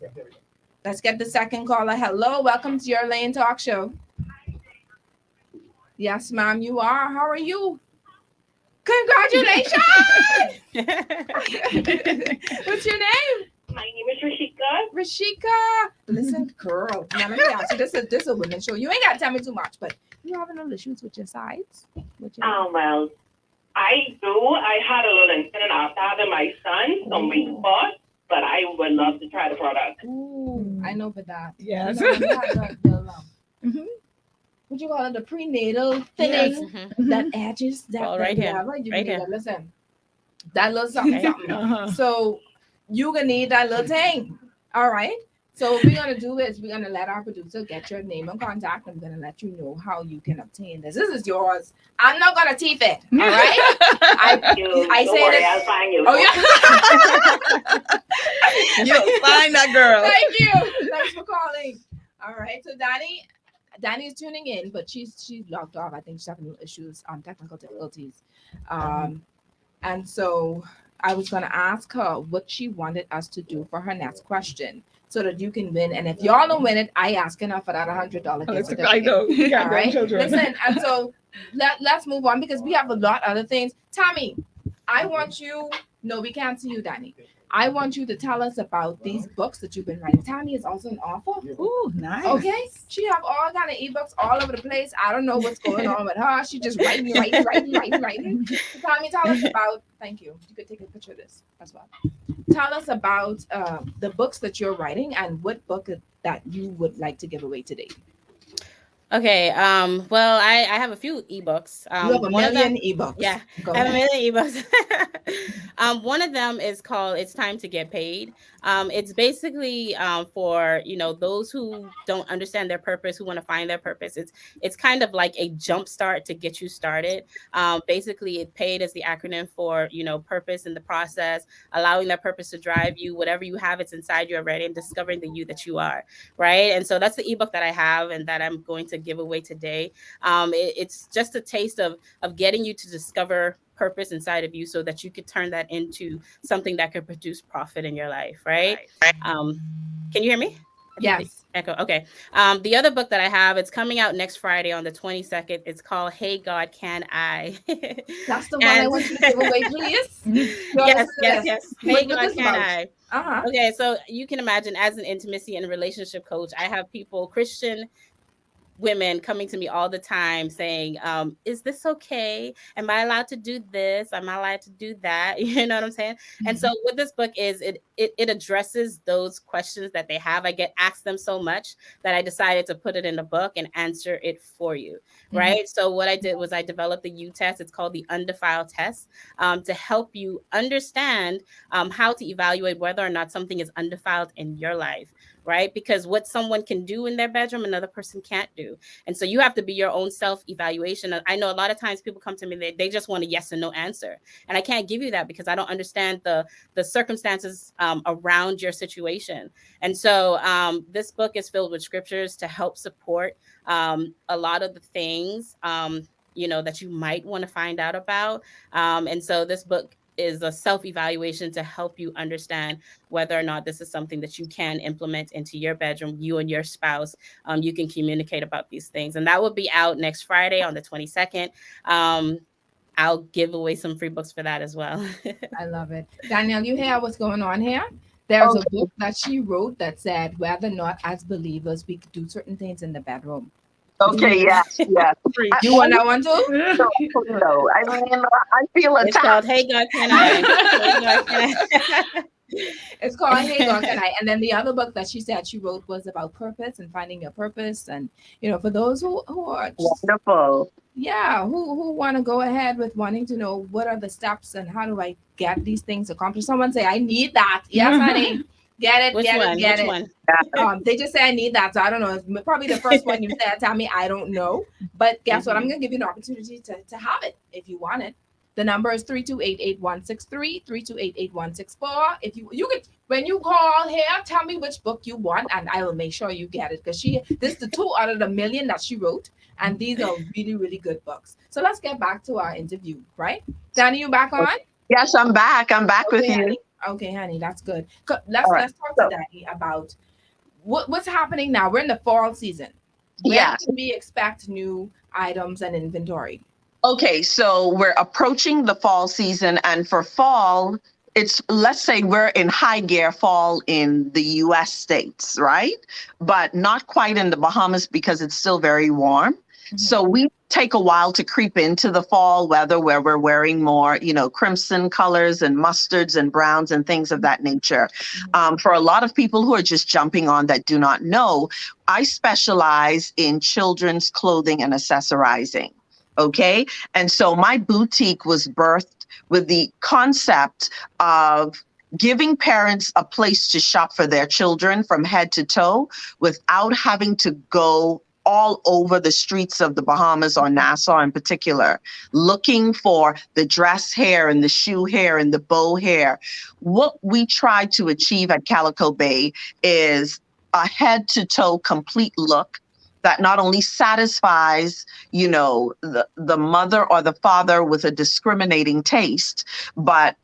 second caller. Hello, welcome to Your Lane Talk Show. Yes, ma'am, you are. How are you? Congratulations! What's your name? My name is Rashika. Rashika. Listen, girl. Now let me ask you. This is a women's show. You ain't gotta tell me too much, but you having no issues with your sides? Well, I do. I had a little incident after having my son, some weeks back, but I would love to try the product. Ooh, I know for that. Yes. You know, you had the what you call it, the prenatal thinning, that edges, that Well, right here. Right here. Listen, that little something, something. So you're gonna need that little thing. All right. So what we're gonna do is we're gonna let our producer get your name and contact. I'm gonna let you know how you can obtain this. This is yours. I'm not gonna teeth it. All right. I Don't say worry, this. I'll find you. Oh yeah. You'll find that girl. Thank you. Thanks for calling. All right. So Danny is tuning in, but she's logged off. I think she's having issues, technical difficulties. And so I was going to ask her what she wanted us to do for her next question so that you can win. And if y'all don't win it, I asking her for that $100 gift certificate. I know. All right. Listen, and so let's move on because we have a lot of other things. Tommy, I want you. No, we can't see you, Danny. I want you to tell us about these books that you've been writing. Tammy is also an author. Ooh, nice. Okay, she have all kind of ebooks all over the place. I don't know what's going on with her. She just writing. So Tammy, tell us about. Thank you. You could take a picture of this as well. Tell us about the books that you're writing and what book that you would like to give away today. Okay. Well, I have a few ebooks. You have a One of them, million ebooks. yeah, Go I have a ahead. million ebooks. One of them is called "It's Time to Get Paid." It's basically for those who don't understand their purpose, who want to find their purpose. It's kind of like a jump start to get you started. Basically, it paid is the acronym for purpose in the process, allowing that purpose to drive you. Whatever you have, it's inside you already, and discovering the you that you are. Right, and so that's the ebook that I have, and that I'm going to give away today. It's just a taste of getting you to discover purpose inside of you so that you could turn that into something that could produce profit in your life, right? Can you hear me? Yes. Echo. Okay. The other book that I have, it's coming out next Friday on the 22nd. It's called Hey God, Can I? That's the one I want you to give away, please. Yes. Hey God, Can about? I? Okay, so you can imagine, as an intimacy and relationship coach, I have people, Christian women, coming to me all the time saying, is this okay? Am I allowed to do this? Am I allowed to do that? You know what I'm saying? Mm-hmm. And so what this book is, it addresses those questions that they have. I get asked them so much that I decided to put it in a book and answer it for you, right? Mm-hmm. So what I did was I developed the U test. It's called the Undefiled test, to help you understand how to evaluate whether or not something is undefiled in your life, right? Because what someone can do in their bedroom, another person can't do. And so you have to be your own self-evaluation. I know a lot of times people come to me, they just want a yes and no answer. And I can't give you that because I don't understand the circumstances around your situation. And so this book is filled with scriptures to help support a lot of the things, that you might want to find out about. And so this book is a self-evaluation to help you understand whether or not this is something that you can implement into your bedroom, you and your spouse. You can communicate about these things. And that will be out next Friday on the 22nd. I'll give away some free books for that as well. I love it. Danielle, you hear what's going on here? There's a book that she wrote that said whether or not as believers we could do certain things in the bedroom. Okay, yes. You want that one too? No, I mean, I feel it's called Hey God, Can I? It's called Hey God, Can I? And then the other book that she said she wrote was about purpose and finding your purpose. And, for those who are wonderful. Yeah, who want to go ahead with wanting to know what are the steps and how do I get these things accomplished? Someone say, I need that. Yes, honey. Get it, Which get one? it, get Which it. One? They just say I need that. So I don't know. It's probably the first one you said, Tammy. I don't know. But guess what? I'm going to give you an opportunity to have it if you want it. The number is 328-8163, 328-8164. If you could, when you call here, tell me which book you want, and I will make sure you get it. Because this is the 2 out of the million that she wrote, and these are really, really good books. So let's get back to our interview, right? Danny, you back on? Yes, I'm back. I'm back with you. Honey. Okay, honey, that's good. Let's talk to Danny about what's happening now. We're in the fall season. When can we expect new items and inventory? Okay, so we're approaching the fall season, and for fall, let's say we're in high gear fall in the US states, right? But not quite in the Bahamas because it's still very warm. Mm-hmm. So we take a while to creep into the fall weather where we're wearing more, crimson colors and mustards and browns and things of that nature. Mm-hmm. For a lot of people who are just jumping on that do not know, I specialize in children's clothing and accessorizing. Okay. And so my boutique was birthed with the concept of giving parents a place to shop for their children from head to toe without having to go all over the streets of the Bahamas or Nassau in particular, looking for the dress hair and the shoe hair and the bow hair. What we try to achieve at Calico Bay is a head to toe complete look that not only satisfies, the mother or the father with a discriminating taste, but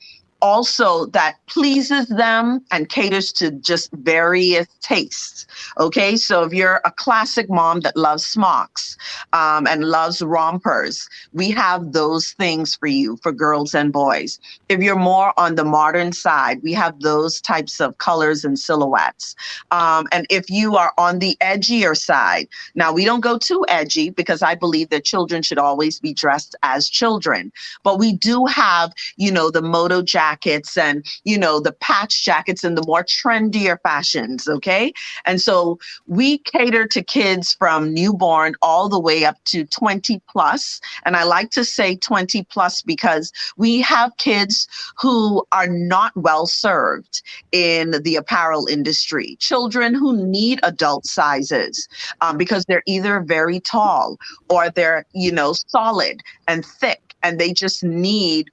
also that pleases them and caters to just various tastes. Okay, so if you're a classic mom that loves smocks and loves rompers, we have those things for you for girls and boys. If you're more on the modern side, we have those types of colors and silhouettes. And if you are on the edgier side, now we don't go too edgy because I believe that children should always be dressed as children. But we do have, the moto jackets and, the patch jackets and the more trendier fashions. Okay. And so we cater to kids from newborn all the way up to 20 plus. And I like to say 20 plus because we have kids who are not well served in the apparel industry, children who need adult sizes because they're either very tall or they're, solid and thick, and they just need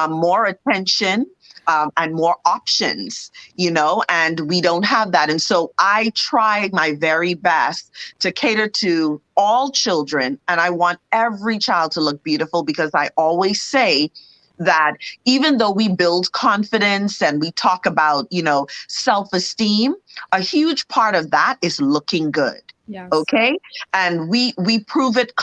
more attention and more options, and we don't have that. And so I try my very best to cater to all children, and I want every child to look beautiful because I always say that even though we build confidence and we talk about, self-esteem, a huge part of that is looking good. Yes. Okay. And we prove it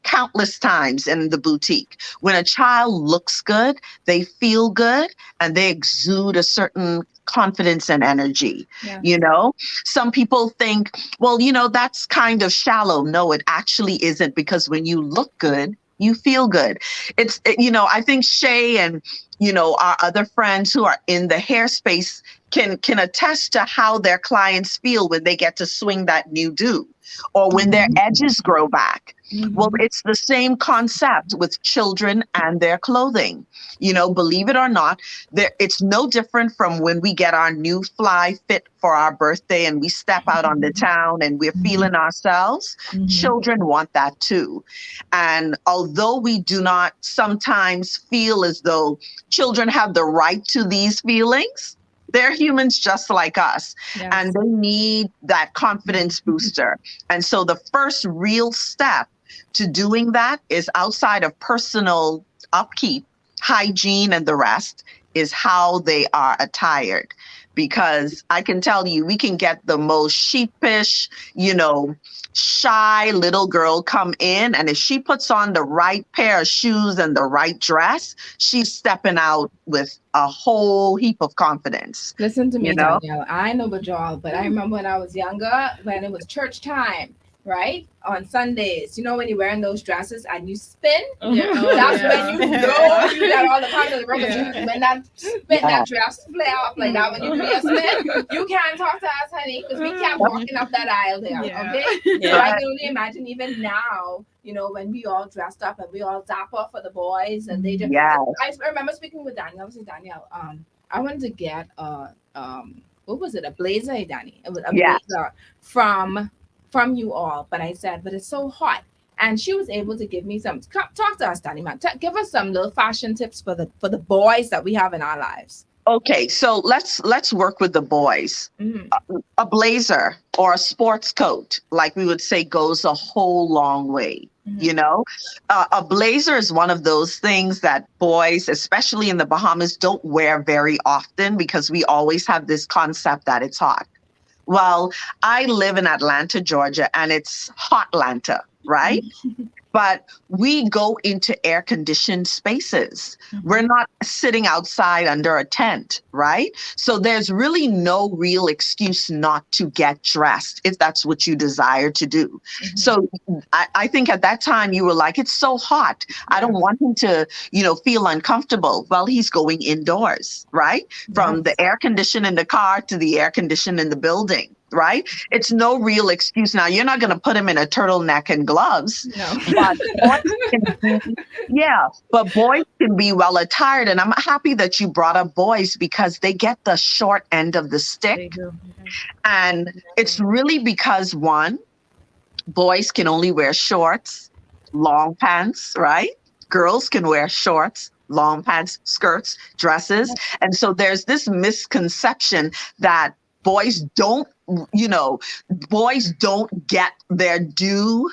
countless times in the boutique. When a child looks good, they feel good, and they exude a certain confidence and energy. Yeah. Some people think, well, that's kind of shallow. No, it actually isn't, because when you look good, you feel good. I think Shay and, our other friends who are in the hair space can attest to how their clients feel when they get to swing that new do, or when their edges grow back. Well, it's the same concept with children and their clothing. Believe it or not, it's no different from when we get our new fly fit for our birthday and we step out on the town and we're feeling ourselves. Children want that too. And although we do not sometimes feel as though children have the right to these feelings, they're humans just like us. Yes. And they need that confidence booster. And so the first real step to doing that is, outside of personal upkeep, hygiene, and the rest, is how they are attired. Because I can tell you, we can get the most sheepish, shy little girl come in, and if she puts on the right pair of shoes and the right dress, she's stepping out with a whole heap of confidence. Listen to me, Danielle. I know about y'all, but I remember when I was younger, when it was church time, right? On Sundays, when you're wearing those dresses and you spin, Yeah. that's Yeah. when you know you got all the confidence. When that spin, that dress flare up like that, when you do your spin, you can't talk to us, honey, because we kept walking up that aisle there, Yeah. okay? Yeah. So I can only imagine even now, when we all dressed up and we all dapper for the boys, and they just, Yes. I remember speaking with Danielle. I was like, Danielle, I wanted to get what was it? A blazer, Danny? It was a Yes. blazer from you all, but I said, but it's so hot. And she was able to give me some. Talk to us, Danny, man. Give us some little fashion tips for the boys that we have in our lives. Okay, so let's work with the boys. A blazer or a sports coat, like we would say, goes a whole long way. A blazer is one of those things that boys, especially in the Bahamas, don't wear very often because we always have this concept that it's hot. Well, I live in Atlanta, Georgia, and it's hot Atlanta, right? But we go into air-conditioned spaces. We're not sitting outside under a tent, right? So there's really no real excuse not to get dressed if that's what you desire to do. So I think at that time you were like, it's so hot. I don't want him to, feel uncomfortable. Well, he's going indoors, right? From the air condition in the car to the air condition in the building. Right? It's no real excuse. Now, you're not going to put him in a turtleneck and gloves. No. But boys can be well attired. And I'm happy that you brought up boys because they get the short end of the stick. They do. And it's really because, one, boys can only wear shorts, long pants, right? Girls can wear shorts, long pants, skirts, dresses. And so there's this misconception that boys don't get their due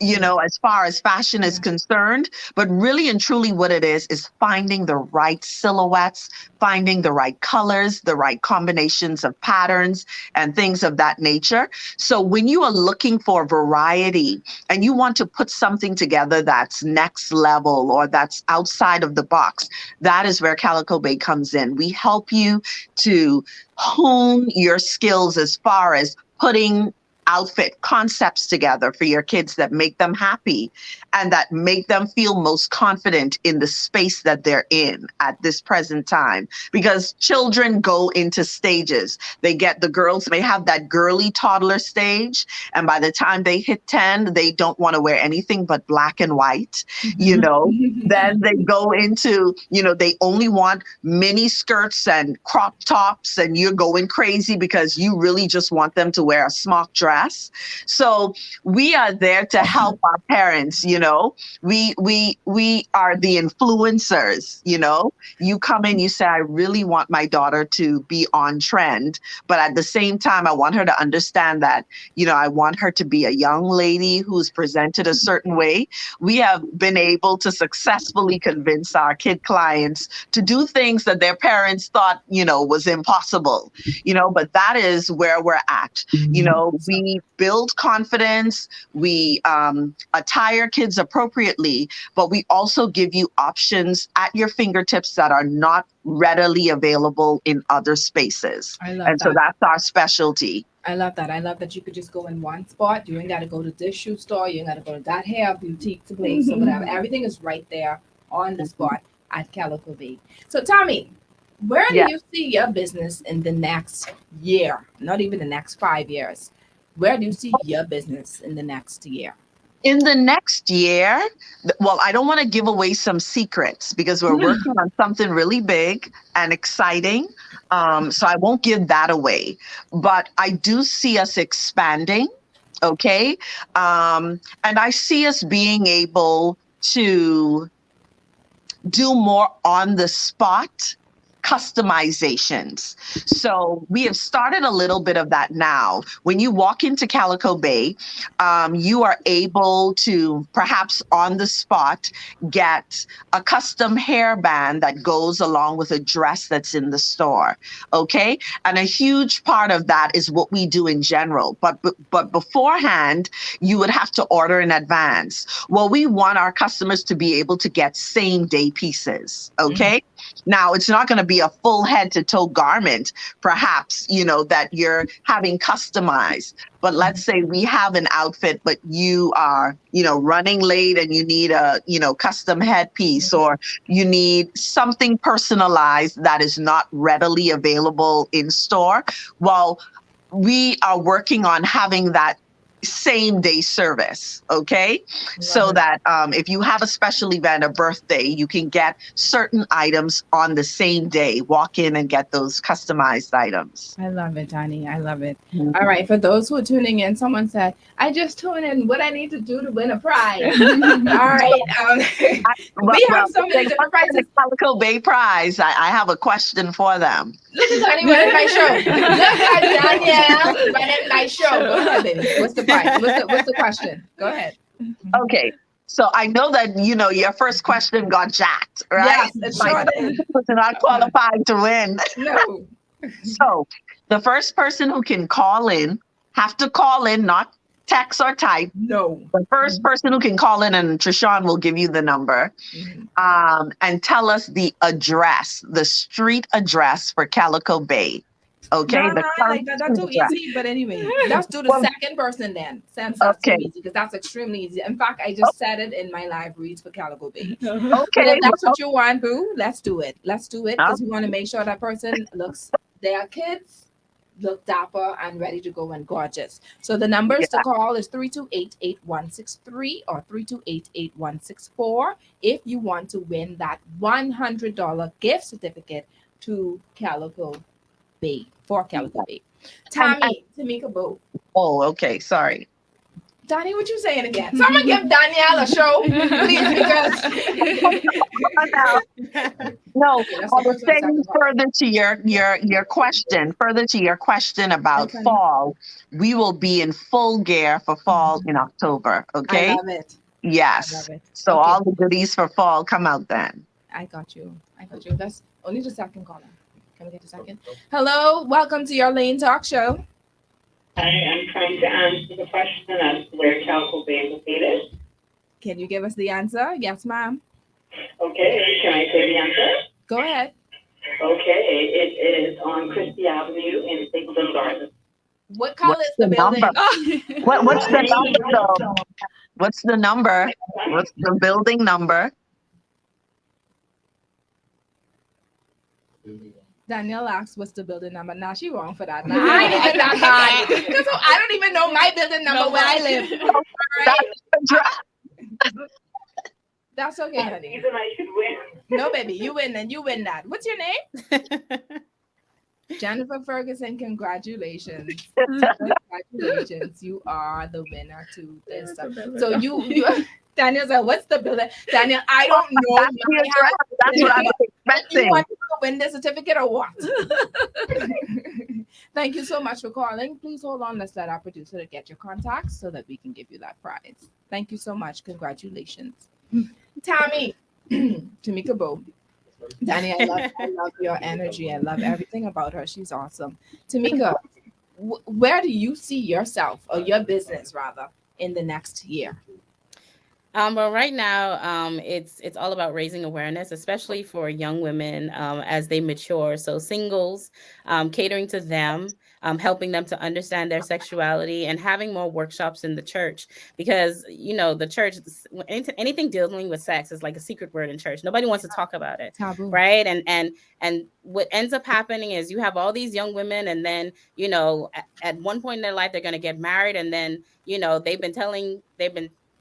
as far as fashion is concerned. But really and truly what it is finding the right silhouettes, finding the right colors, the right combinations of patterns and things of that nature. So when you are looking for variety and you want to put something together that's next level or that's outside of the box, that is where Calico Bay comes in. We help you to hone your skills as far as putting outfit concepts together for your kids that make them happy and that make them feel most confident in the space that they're in at this present time. Because children go into stages. The girls may have that girly toddler stage, and by the time they hit 10, they don't want to wear anything but black and white, Then they go into, they only want mini skirts and crop tops, and you're going crazy because you really just want them to wear a smock dress. So we are there to help our parents, We are the influencers, You come in, you say, I really want my daughter to be on trend, but at the same time, I want her to understand that, I want her to be a young lady who's presented a certain way. We have been able to successfully convince our kid clients to do things that their parents thought, was impossible, but that is where we're at. We build confidence, we attire kids appropriately, but we also give you options at your fingertips that are not readily available in other spaces. So that's our specialty. I love that. I love that you could just go in one spot. You ain't got to go to this shoe store. You ain't got to go to that hair boutique to place or whatever. Everything is right there on the spot at Calico Bay. So Tommy, where do you see your business in the next year? Not even the next 5 years. Where do you see your business in the next year? In the next year, well, I don't want to give away some secrets because we're working on something really big and exciting. So I won't give that away. But I do see us expanding, okay? And I see us being able to do more on the spot customizations. So we have started a little bit of that now. When you walk into Calico Bay, you are able to perhaps on the spot get a custom hairband that goes along with a dress that's in the store. Okay. And a huge part of that is what we do in general. But beforehand, you would have to order in advance. Well, we want our customers to be able to get same day pieces. Okay. Now, it's not going to be a full head to toe garment, perhaps, that you're having customized. But let's say we have an outfit, but you are, running late and you need a, custom headpiece, or you need something personalized that is not readily available in store. Well, we are working on having that same day service, okay? So that if you have a special event, a birthday, you can get certain items on the same day. Walk in and get those customized items. I love it, Donnie. I love it. All right. For those who are tuning in, someone said, I just tuned in. What I need to do to win a prize. All right. We have so many different prizes. Calico Bay prize. I have a question for them. Look at Donnie running my show. Look at Danielle running my show. Go ahead, baby. What's the prize? What's the question? Go ahead. Okay. So I know that, your first question got jacked, right? Yes, it sure did. You're not qualified to win. No. So the first person who can call in, have to call in, not text or type. No. The first person who can call in, and Trishawn will give you the number, and tell us the address, the street address for Calico Bay. Okay. That's too easy. But anyway, let's do the second person then. Since that's too easy, because that's extremely easy. In fact, I just said it in my live reads for Calico Bay. Okay. But if that's what you want, boo, let's do it. Let's do it because we want to make sure that person looks, their kids look dapper and ready to go and gorgeous. So the numbers to call is 328-8163 or 328-8164 if you want to win that $100 gift certificate to Calico Bay, for Calico Bay. Tommy, Tamika Bo. Oh, okay. Sorry. Donnie, what you saying again? Someone give Danielle a show, please, because No, Okay, that's I the was first one, saying second one. further to your question about Okay. fall. We will be in full gear for fall in October. I Okay. love it. I Yes. love it. So Okay, all the goodies for fall come out then. I got you. I got you. That's only the second caller. Can we get a second? Hello, welcome to your Lane Talk Show. I am trying to answer the question as to where Calico Bay is located. Can you give us the answer? Yes, ma'am. Okay, can I say the answer? Go ahead. Okay, it is on Christie Avenue in Stapleton Gardens. What color What's is the the building? number? What's the number though? What's the number? What's the building number? Danielle asks, "What's the building number?" Nah, she wrong for that. Nah, I ain't like that bad. I don't even know my building number where I live. Right? That's okay, honey. Even I should win. No, baby, you win and you win that. What's your name? Jennifer Ferguson. Congratulations. Congratulations. You are the winner to this. So you Daniel said, "What's the building?" Daniel, I don't know. That's the address. That's what I was You expecting. want to win the certificate or what? Thank you so much for calling. Please hold on. Let's let our producer to get your contacts so that we can give you that prize. Thank you so much. Congratulations. Tammy, Tamika Bo. Danny, I love your energy. I love everything about her. She's awesome. Tamika, where do you see yourself or your business rather in the next year? Well, right now, it's all about raising awareness, especially for young women as they mature. So singles, catering to them, helping them to understand their sexuality, and having more workshops in the church, because the church, anything dealing with sex is like a secret word in church. Nobody wants to talk about it, Taboo. right? And what ends up happening is you have all these young women, and then at one point in their life they're going to get married, and then they've been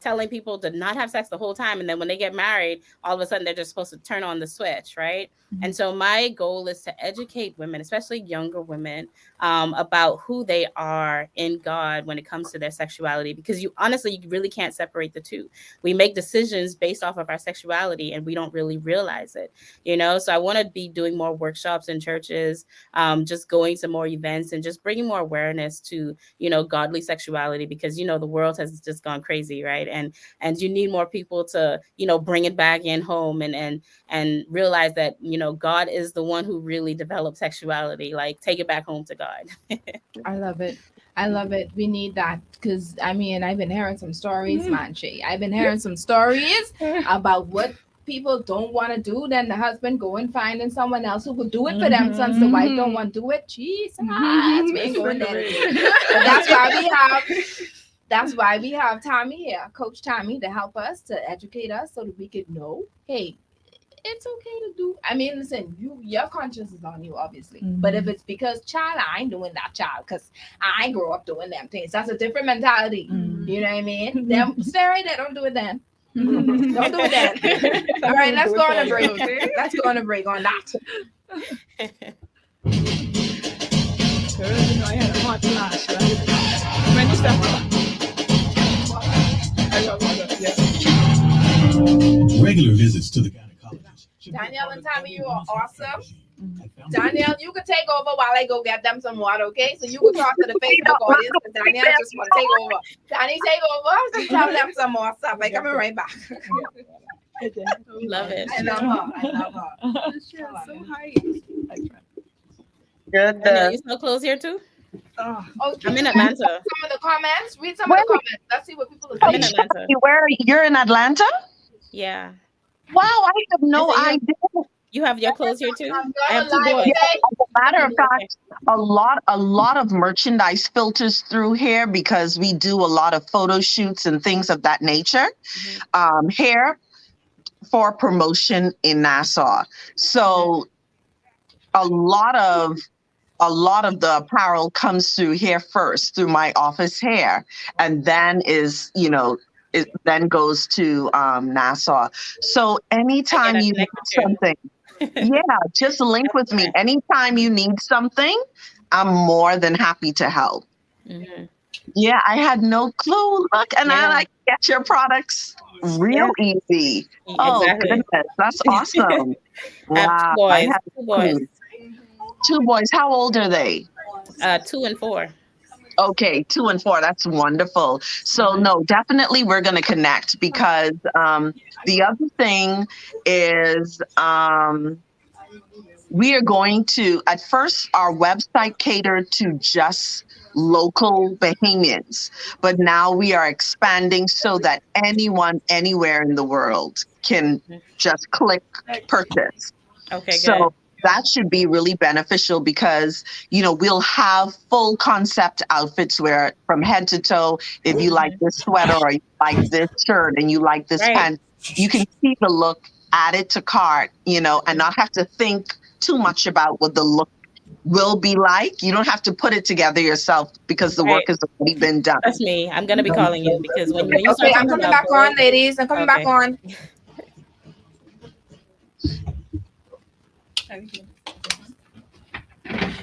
telling people to not have sex the whole time. And then when they get married, all of a sudden they're just supposed to turn on the switch, right? Mm-hmm. And so my goal is to educate women, especially younger women, about who they are in God when it comes to their sexuality, because you really can't separate the two. We make decisions based off of our sexuality and we don't really realize it, So I want to be doing more workshops in churches, just going to more events and just bringing more awareness to, godly sexuality, because, the world has just gone crazy, right? And you need more people to bring it back in home and realize that God is the one who really developed sexuality. Like, take it back home to God. I love it. We need that, because I've been hearing some stories, Manche. I've been hearing some stories about what people don't want to do. Then the husband go and finding someone else who will do it for them, since the wife don't want to do it. Jesus, we ain't going there. But that's why we have Tommy here, Coach Tommy, to help us, to educate us so that we could know, hey, it's okay to do. Listen, your conscience is on you, obviously. Mm-hmm. But if it's because, child, I ain't doing that, child, because I ain't grow up doing them things. That's a different mentality. Mm-hmm. You know what I mean? Then stay right there. Don't do it then. Mm-hmm. Don't do it then. All right, let's go on a break. Let's go on a break on that. I had a hot flash, right? When you step Regular visits to the gynecologist. Danielle and Tommy, you are awesome. Danielle, you can take over while I go get them some water, okay? So you can talk to the Facebook audience, but Danielle just want to take over. Danny, take over. Just tell them some more stuff. I'm coming right back. Love it. I love her. So high. Good. You so close here too? Okay. I'm in Atlanta. Some of the comments. Read some of the comments. Let's see what people are I'm saying. in Atlanta. You're in Atlanta? Yeah. Wow, I have no idea. You have your clothes here too? I have 2 boys. Yeah, as a matter of fact, a lot of merchandise filters through here because we do a lot of photo shoots and things of that nature. Mm-hmm. Here for promotion in Nassau. So a lot of the apparel comes through here first, through my office here, and then it then goes to Nassau. So anytime you need something, just link with me. Anytime you need something, I'm more than happy to help. Mm-hmm. Yeah, I had no clue. Look, and Yeah. I get your products real Yeah. easy. Oh, Exactly. goodness. That's awesome. I have Wow. two I boys. had Two no boys. clue. Two boys. How old are they? 2 and 4. Okay, 2 and 4. That's wonderful. So no, definitely we're going to connect because the other thing is we are going to, at first, our website catered to just local Bahamians, but now we are expanding so that anyone anywhere in the world can just click purchase. Okay, So good. that should be really beneficial because, we'll have full concept outfits where from head to toe, if you like this sweater or you like this shirt and you like this Right. pant, you can see the look, add it to cart, and not have to think too much about what the look will be like. You don't have to put it together yourself because the work Right. has already been done. That's me. I'm gonna be calling you because when you Okay, start I'm talking coming about back on, boys, ladies. I'm coming back okay. on.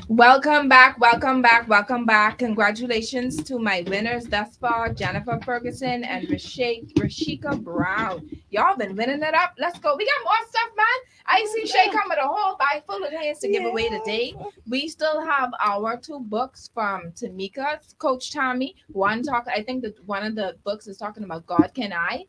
Welcome back, welcome back, welcome back. Congratulations to my winners thus far, Jennifer Ferguson and Rashika Brown. Y'all been winning it up. Let's go. We got more stuff, man. I see Shay come with a whole bag full of hands to give away today. We still have our 2 books from Tamika's Coach Tommy. I think that one of the books is talking about God Can I,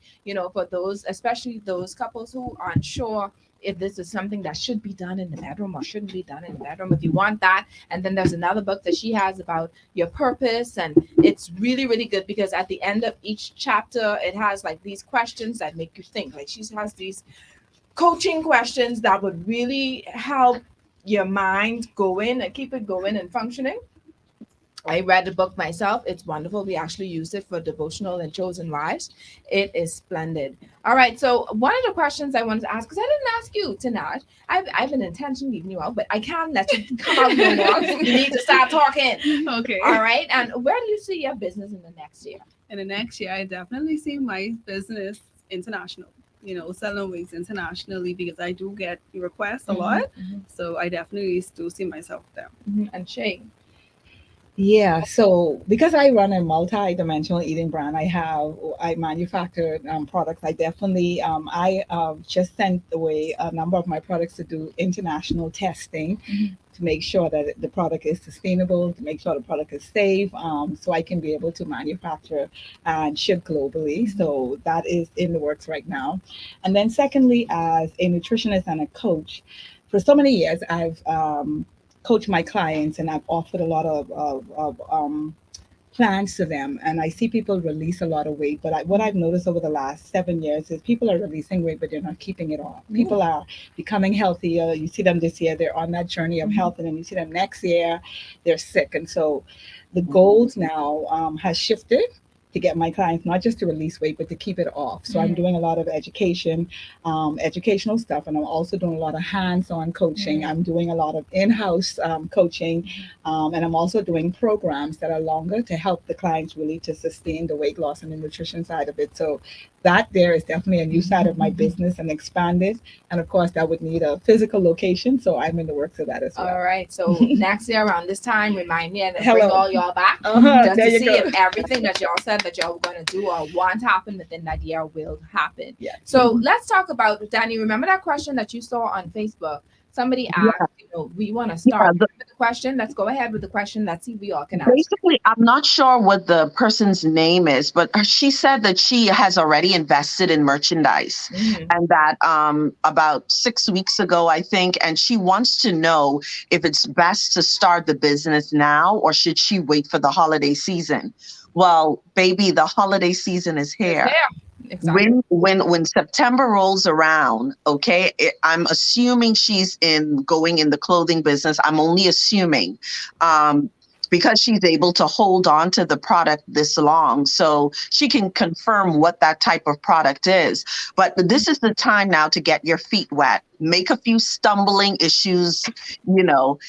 for those, especially those couples who aren't sure if this is something that should be done in the bedroom or shouldn't be done in the bedroom. If you want that, and then there's another book that she has about your purpose, and it's really, really good because at the end of each chapter, it has like these questions that make you think. Like she has these coaching questions that would really help your mind going and keep it going and functioning. I read the book myself. It's wonderful. We actually used it for devotional and chosen wives. It is splendid. All right. So one of the questions I wanted to ask, because I didn't ask you, Tanaj. I've been intentionally leaving you out, but I can't let you come out no more. You need to start talking. Okay. All right. And where do you see your business in the next year? In the next year, I definitely see my business international. Selling wigs internationally because I do get requests a lot. So I definitely do see myself there. And Shay. Yeah, so because I run a multi-dimensional eating brand, I manufacture products. I definitely I just sent away a number of my products to do international testing to make sure that the product is sustainable, to make sure the product is safe, so I can be able to manufacture and ship globally. So that is in the works right now. And then secondly, as a nutritionist and a coach, for so many years I've coach my clients and I've offered a lot of plans to them, and I see people release a lot of weight. But what I've noticed over the last 7 years is people are releasing weight, but they're not keeping it on. People are becoming healthier. You see them this year, they're on that journey of health, and then you see them next year, they're sick. And so the goals now has shifted to get my clients not just to release weight, but to keep it off. So I'm doing a lot of educational stuff, and I'm also doing a lot of hands-on coaching. I'm doing a lot of in-house coaching, and I'm also doing programs that are longer to help the clients really to sustain the weight loss and the nutrition side of it. So that there is definitely a new side of my business and expand it. And of course, that would need a physical location. So I'm in the works of that as well. All right. So next year around this time, remind me and bring Hello. all y'all back just There to you see go. if everything that y'all said that y'all were going to do or want to happen within that year will happen. Yeah. So let's talk about, Danny, remember that question that you saw on Facebook? Somebody asked, we want to start with the question. Let's go ahead with the question. Let's see if we all can answer. Basically, I'm not sure what the person's name is, but she said that she has already invested in merchandise and that about 6 weeks ago, I think, and she wants to know if it's best to start the business now or should she wait for the holiday season? Well, baby, the holiday season is here. Exactly. When September rolls around, okay, I'm assuming she's going in the clothing business. I'm only assuming because she's able to hold on to the product this long, so she can confirm what that type of product is. But this is the time now to get your feet wet. make a few stumbling issues, so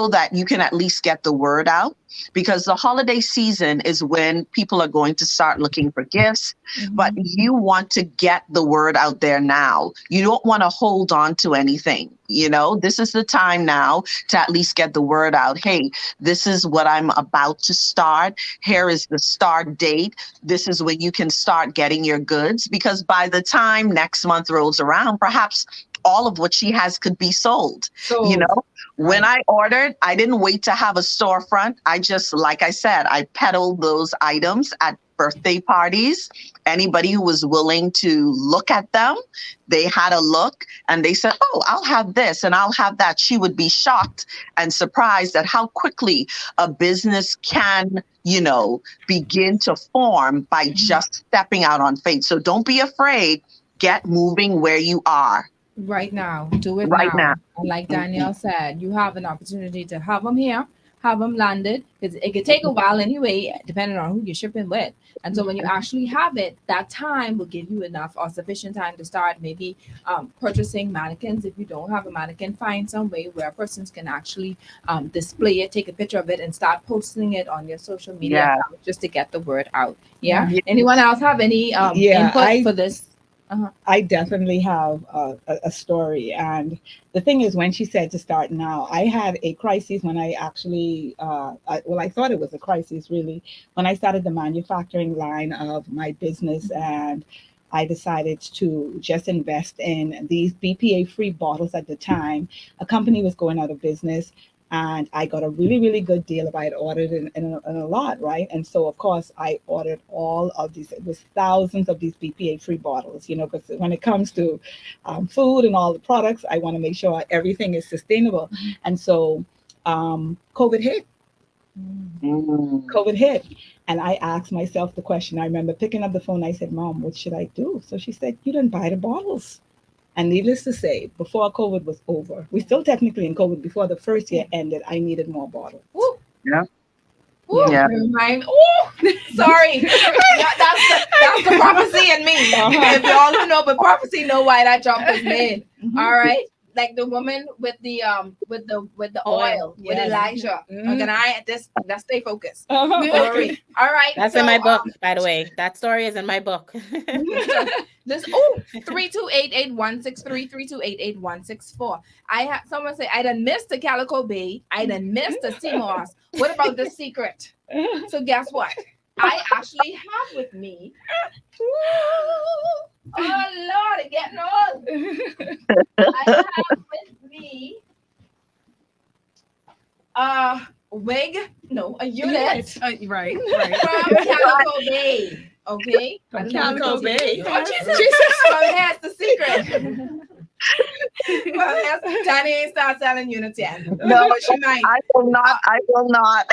that you can at least get the word out. Because the holiday season is when people are going to start looking for gifts, but you want to get the word out there now. You don't want to hold on to anything. This is the time now to at least get the word out. Hey, this is what I'm about to start. Here is the start date. This is when you can start getting your goods, because by the time next month rolls around, perhaps all of what she has could be sold. When I ordered, I didn't wait to have a storefront. I just, like I said, I peddled those items at birthday parties. Anybody who was willing to look at them, they had a look and they said, oh, I'll have this and I'll have that. She would be shocked and surprised at how quickly a business can, begin to form by just stepping out on faith. So don't be afraid. Get moving where you are. Right now, do it Right now. And like Danielle said, you have an opportunity to have them here, have them landed, because it could take a while anyway, depending on who you're shipping with. And so when you actually have it, that time will give you enough or sufficient time to start maybe purchasing mannequins. If you don't have a mannequin, find some way where persons can actually display it, take a picture of it, and start posting it on your social media account just to get the word out. Yeah. Anyone else have any input for this? I definitely have a story. And the thing is, when she said to start now, I had a crisis when I actually, I thought it was a crisis really, when I started the manufacturing line of my business, and I decided to just invest in these BPA-free bottles at the time. A company was going out of business. And I got a really, really good deal if I had ordered in a lot, right? And so, of course, I ordered all of these. It was thousands of these BPA-free bottles, because when it comes to food and all the products, I want to make sure everything is sustainable. And so COVID hit. COVID hit. And I asked myself the question. I remember picking up the phone. I said, Mom, what should I do? So she said, you didn't buy the bottles. And needless to say, before COVID was over, we still technically in COVID, before the first year ended, I needed more bottles. Ooh. Yeah. Ooh, yeah. Sorry. That's the prophecy in me. If y'all don't know, but prophecy know why that jump was made. All right. Like the woman with the oil with Elijah. Let's stay focused. Sorry. All right. That's in my book, by the way. That story is in my book. 3288-163, I had someone say I done missed the Calico Bay, I done missed the Seamoss. What about the secret? So guess what? I actually have with me. Oh Lord, it's getting old. I have with me a unit. Right. From Calico Bay. Okay. From Calico Bay. Oh, Jesus. From Here's the Secret. Danny ain't start selling units yet. No, but she might. I will not.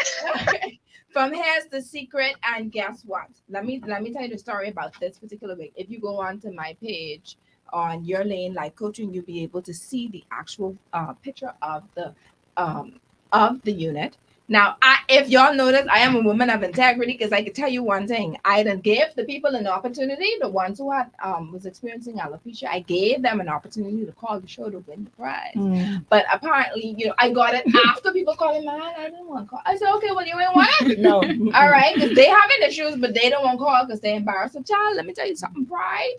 From Here's the Secret, and guess what? Let me tell you the story about this particular week. If you go onto my page on Your Lane Life Coaching, you'll be able to see the actual picture of the unit. Now, if y'all notice, I am a woman of integrity, because I can tell you one thing. I done gave the people an opportunity, the ones who had was experiencing alopecia, I gave them an opportunity to call the show to win the prize. But apparently, I got it after people calling, man, I didn't want to call. I said, okay, well, you ain't want it? No. All right, because they having issues, but they don't want to call because they're embarrassed. So, child, let me tell you something. Pride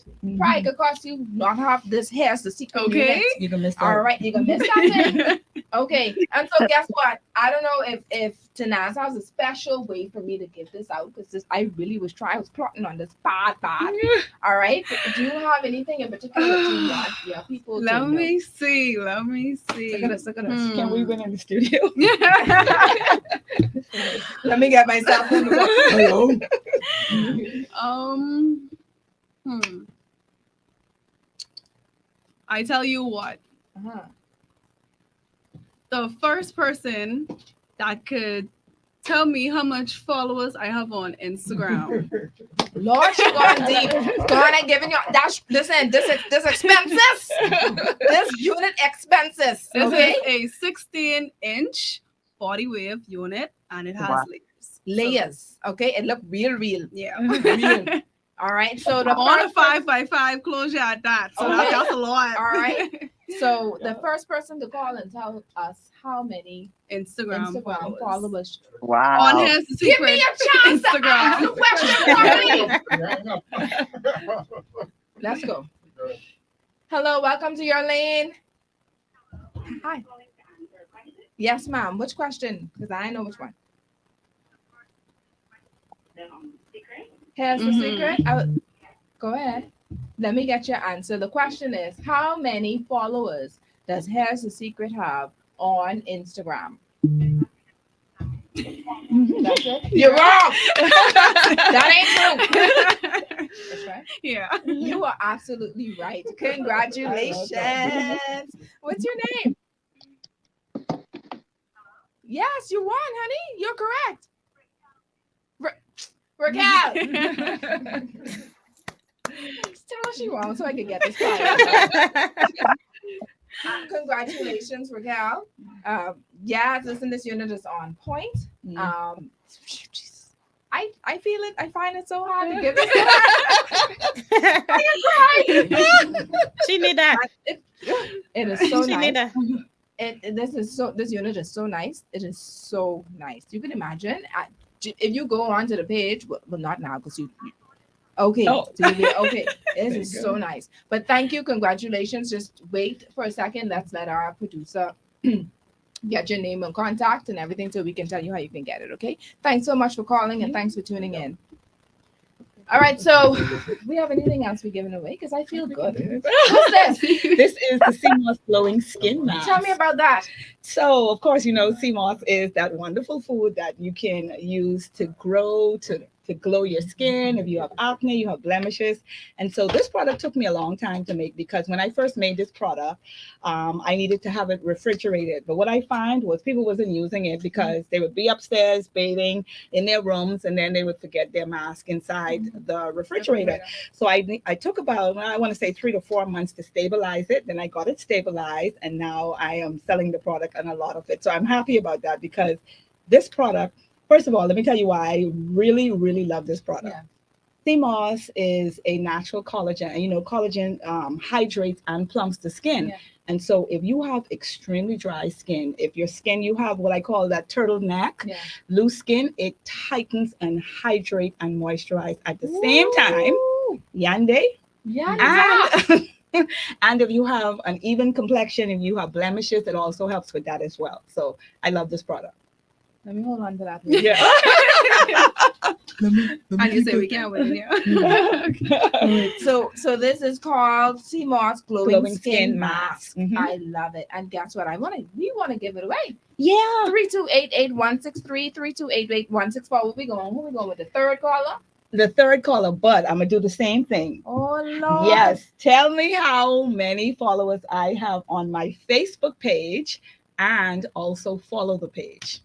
could cost you not have this. Here's the secret. Okay. You can miss that. All right, you can miss that. Okay, and so guess what? I don't know if Tanaz has a special way for me to give this out, because I really was plotting on this bad. All right, do you have anything in particular that you want people to know? Let me see. Look at us. Can we win in the studio? Let me get myself. Hello. I tell you what. The first person that could tell me how much followers I have on Instagram. Lord, she going deep. Going and giving you this expenses. This unit expenses. Okay. This is a 16-inch body wave unit, and it has layers. Layers. Okay, it look real. Yeah. Real. All right. So the On a first 5x5 closure at that. So Okay. that's a lot. All right. So the first person to call and tell us how many Instagram followers. Wow. On Here's the Give Secret. me a chance to ask the question properly. Let's go. Hello, welcome to your lane. Hi. Yes, ma'am. Which question? Because I know which one. Here's the secret. Go ahead. Let me get your answer. The question is, how many followers does Here's the Secret have on Instagram? That's it? You're wrong. That ain't true. That's right. Yeah. You are absolutely right. Congratulations. What's your name? Yes, you won, honey. You're correct. Raquel. Tell her she wrong so I can get this right. Congratulations, Raquel. Yes, listen, this unit is on point. I feel it. I find it so hard to give it to her. She need that. It is so She need nice. that. This unit is so nice. It is so nice. You can imagine if you go onto the page. Well, not now because you okay. Oh. So okay. This is so nice. But thank you. Congratulations. Just wait for a second. Let's let our producer get your name and contact and everything so we can tell you how you can get it. Okay. Thanks so much for calling and thanks for tuning in. All right, so we have anything else we're giving away? Because I feel good. What's this? This is the CMOS glowing skin mask. Tell me about that. So, of course, you know, CMOS is that wonderful food that you can use to grow, to glow your skin. If you have acne, you have blemishes. And so this product took me a long time to make because when I first made this product, I needed to have it refrigerated. But what I find was people wasn't using it because they would be upstairs bathing in their rooms and then they would forget their mask inside the refrigerator. So I took about, I want to say 3 to 4 months to stabilize it. Then I got it stabilized and now I am selling the product and a lot of it. So I'm happy about that because this product, first of all, let me tell you why I really, really love this product. CMOS is a natural collagen, and you know, collagen hydrates and plumps the skin. Yeah. And so if you have extremely dry skin, if your skin, you have what I call that turtleneck, loose skin, it tightens and hydrates and moisturize at the same time. Yande. And, and if you have an even complexion, if you have blemishes, it also helps with that as well. So I love this product. Let me hold on to that. Yeah. And you say we can't win here. So this is called CMOS glowing skin mask. Mhm. I love it. And guess what? We want to give it away. Yeah. 3288163, 3288164. Who we going with the third caller? The third caller, but I'm gonna do the same thing. Oh Lord. Yes. Tell me how many followers I have on my Facebook page and also follow the page.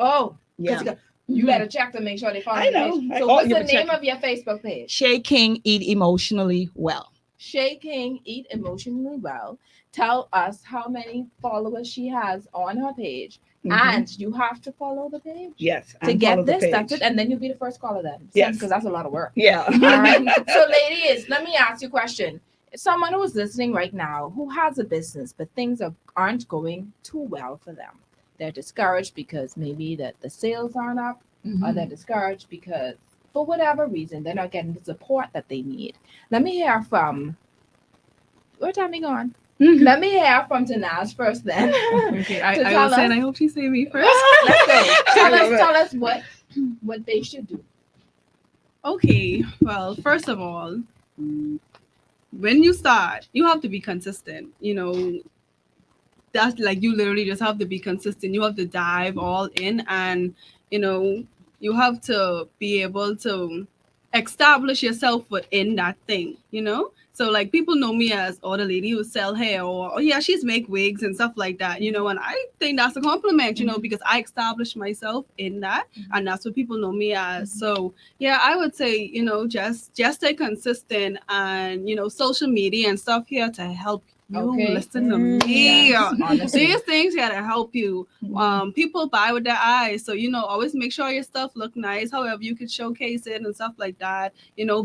Oh, yeah. You better check to make sure they follow I the know. page. So what's the name of your Facebook page? Shay King Eat Emotionally Well. Shay King Eat Emotionally Well. Tell us how many followers she has on her page. And you have to follow the page. Yes. To get this, that's it. And then you'll be the first caller then. Yes. Because that's a lot of work. Yeah. All right. So ladies, let me ask you a question. Someone who is listening right now who has a business, but things aren't going too well for them. They're discouraged because maybe that the sales aren't up, or they're discouraged because for whatever reason they're not getting the support that they need. Let me hear from where Tammy gone? Let me hear from Tanaj first then. Okay, I was saying I hope she say me first. Let's go. Tell us what they should do. Okay, well, first of all, when you start, you have to be consistent. You know, that's like you literally just have to be consistent. You have to dive all in, and you know, you have to be able to establish yourself within that thing, you know? So like people know me as the lady who sell hair, or oh yeah, she's make wigs and stuff like that, you know, and I think that's a compliment, you know, because I established myself in that, and that's what people know me as. So yeah, I would say, you know, just stay consistent, and you know, social media and stuff here to help You Okay. listen to me. Yes, honestly. These things gotta help you. People buy with their eyes, so always make sure your stuff look nice. However, you could showcase it and stuff like that.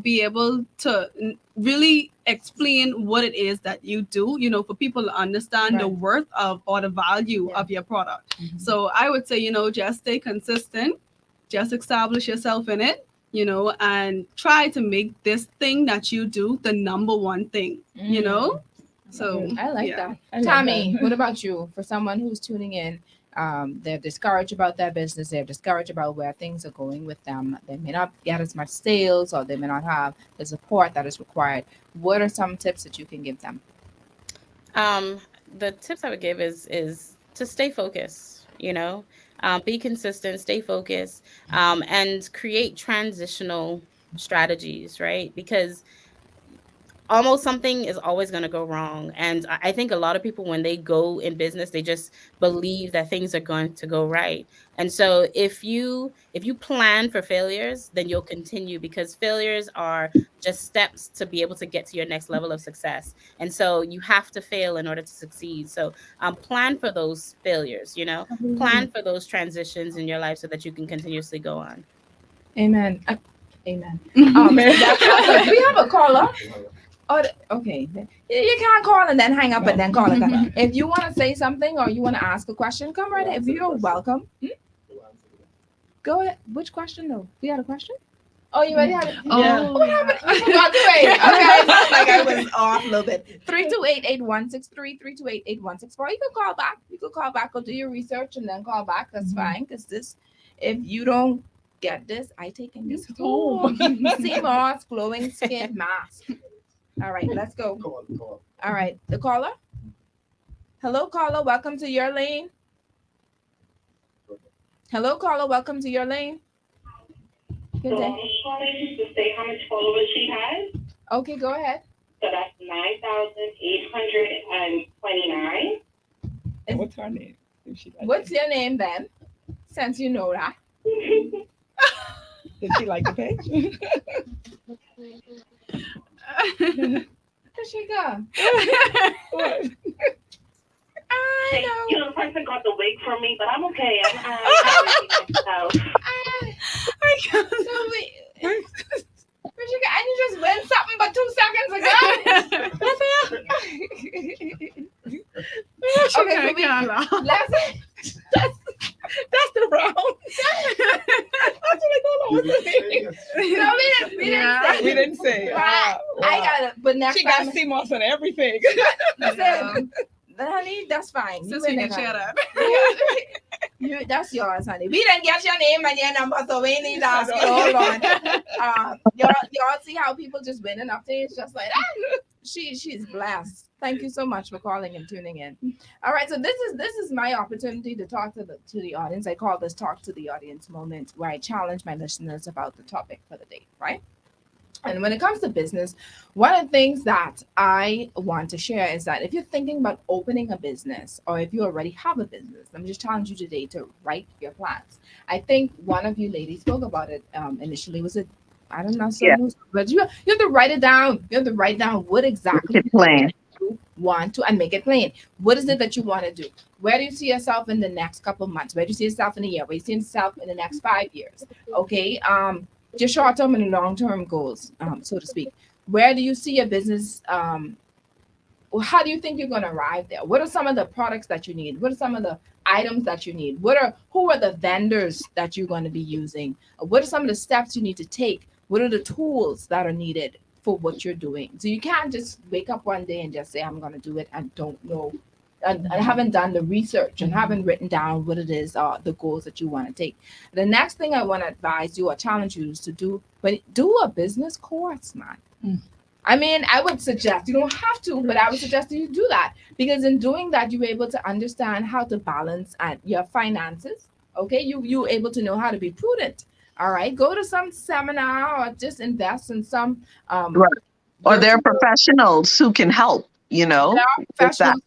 Be able to really explain what it is that you do. For people to understand the Right. worth of or the value of your product. So I would say, just stay consistent, just establish yourself in it. And try to make this thing that you do the number one thing. So I like yeah. that. I love Tommy, that. what about you? For someone who's tuning in, they're discouraged about their business, they're discouraged about where things are going with them. They may not get as much sales or they may not have the support that is required. What are some tips that you can give them? The tips I would give is to stay focused. Be consistent, stay focused, and create transitional strategies, right? Because almost something is always going to go wrong, and I think a lot of people, when they go in business, they just believe that things are going to go right. And so if you plan for failures, then you'll continue, because failures are just steps to be able to get to your next level of success. And so you have to fail in order to succeed. So plan for those failures, plan for those transitions in your life so that you can continuously go on. Amen. Amen. We have a caller. Oh, okay. You can't call and then hang up and then call again. If you want to say something or you want to ask a question, come right ahead. You're welcome. Go ahead. Which question though? You had a question? Oh, you already had it. Oh, What happened? You forgot to wait. Okay, it felt like I was off a little bit. 328-8163, 328-8164. You can call back. Go do your research and then call back. That's fine. Because if you don't get this, I taking this home. CMOS glowing skin mask. All right, let's go. Call. All right, the caller. Hello, caller. Welcome to your lane. Hello, caller. Welcome to your lane. Good So I'm day. calling to say how much followers she has. Okay, go ahead. So that's 9,829. What's her name? If she likes What's your name then? Since you know that. it. Did she like the page? Where she go? What? I know. The person got the wig from me, but I'm okay. I'm myself. So where she go? And you just went something but 2 seconds ago. Okay, so That's the round. That's what I thought I was saying. No, we didn't We didn't say. Right. I got it. But next She got time, CMOS and everything. listen, honey, that's fine. Since You we in can it, share honey. that. That's yours, honey. We didn't get your name and your number, so we need to ask you. Hold on. Y'all see how people just win enough things just like that? She's blessed. Thank you so much for calling and tuning in. All right, so this is my opportunity to talk to the audience. I call this talk to the audience moment, where I challenge my listeners about the topic for the day, right? And when it comes to business, one of the things that I want to share is that if you're thinking about opening a business, or if you already have a business, I'm just challenge you today to write your plans. I think one of you ladies spoke about it initially. Was it? I don't know. But you have to write it down. You have to write down what exactly Plan. you want to, and make it plain. What is it that you want to do? Where do you see yourself in the next couple of months? Where do you see yourself in a year? Where do you see yourself in the next 5 years? Okay. Your short-term and long-term goals, so to speak. Where do you see your business? How do you think you're going to arrive there? What are some of the products that you need? What are some of the items that you need? Who are the vendors that you're going to be using? What are some of the steps you need to take? What are the tools that are needed for what you're doing? So you can't just wake up one day and just say, I'm going to do it, and don't know. And haven't done the research and haven't written down what it is, the goals that you want to take. The next thing I want to advise you or challenge you is to do a business course, man. I mean, I would suggest, you don't have to, but I would suggest that you do that, because in doing that, you're able to understand how to balance your finances. Okay, you're able to know how to be prudent. All right, go to some seminar or just invest in some. Right. Or there are professionals who can help, There are with that. professionals,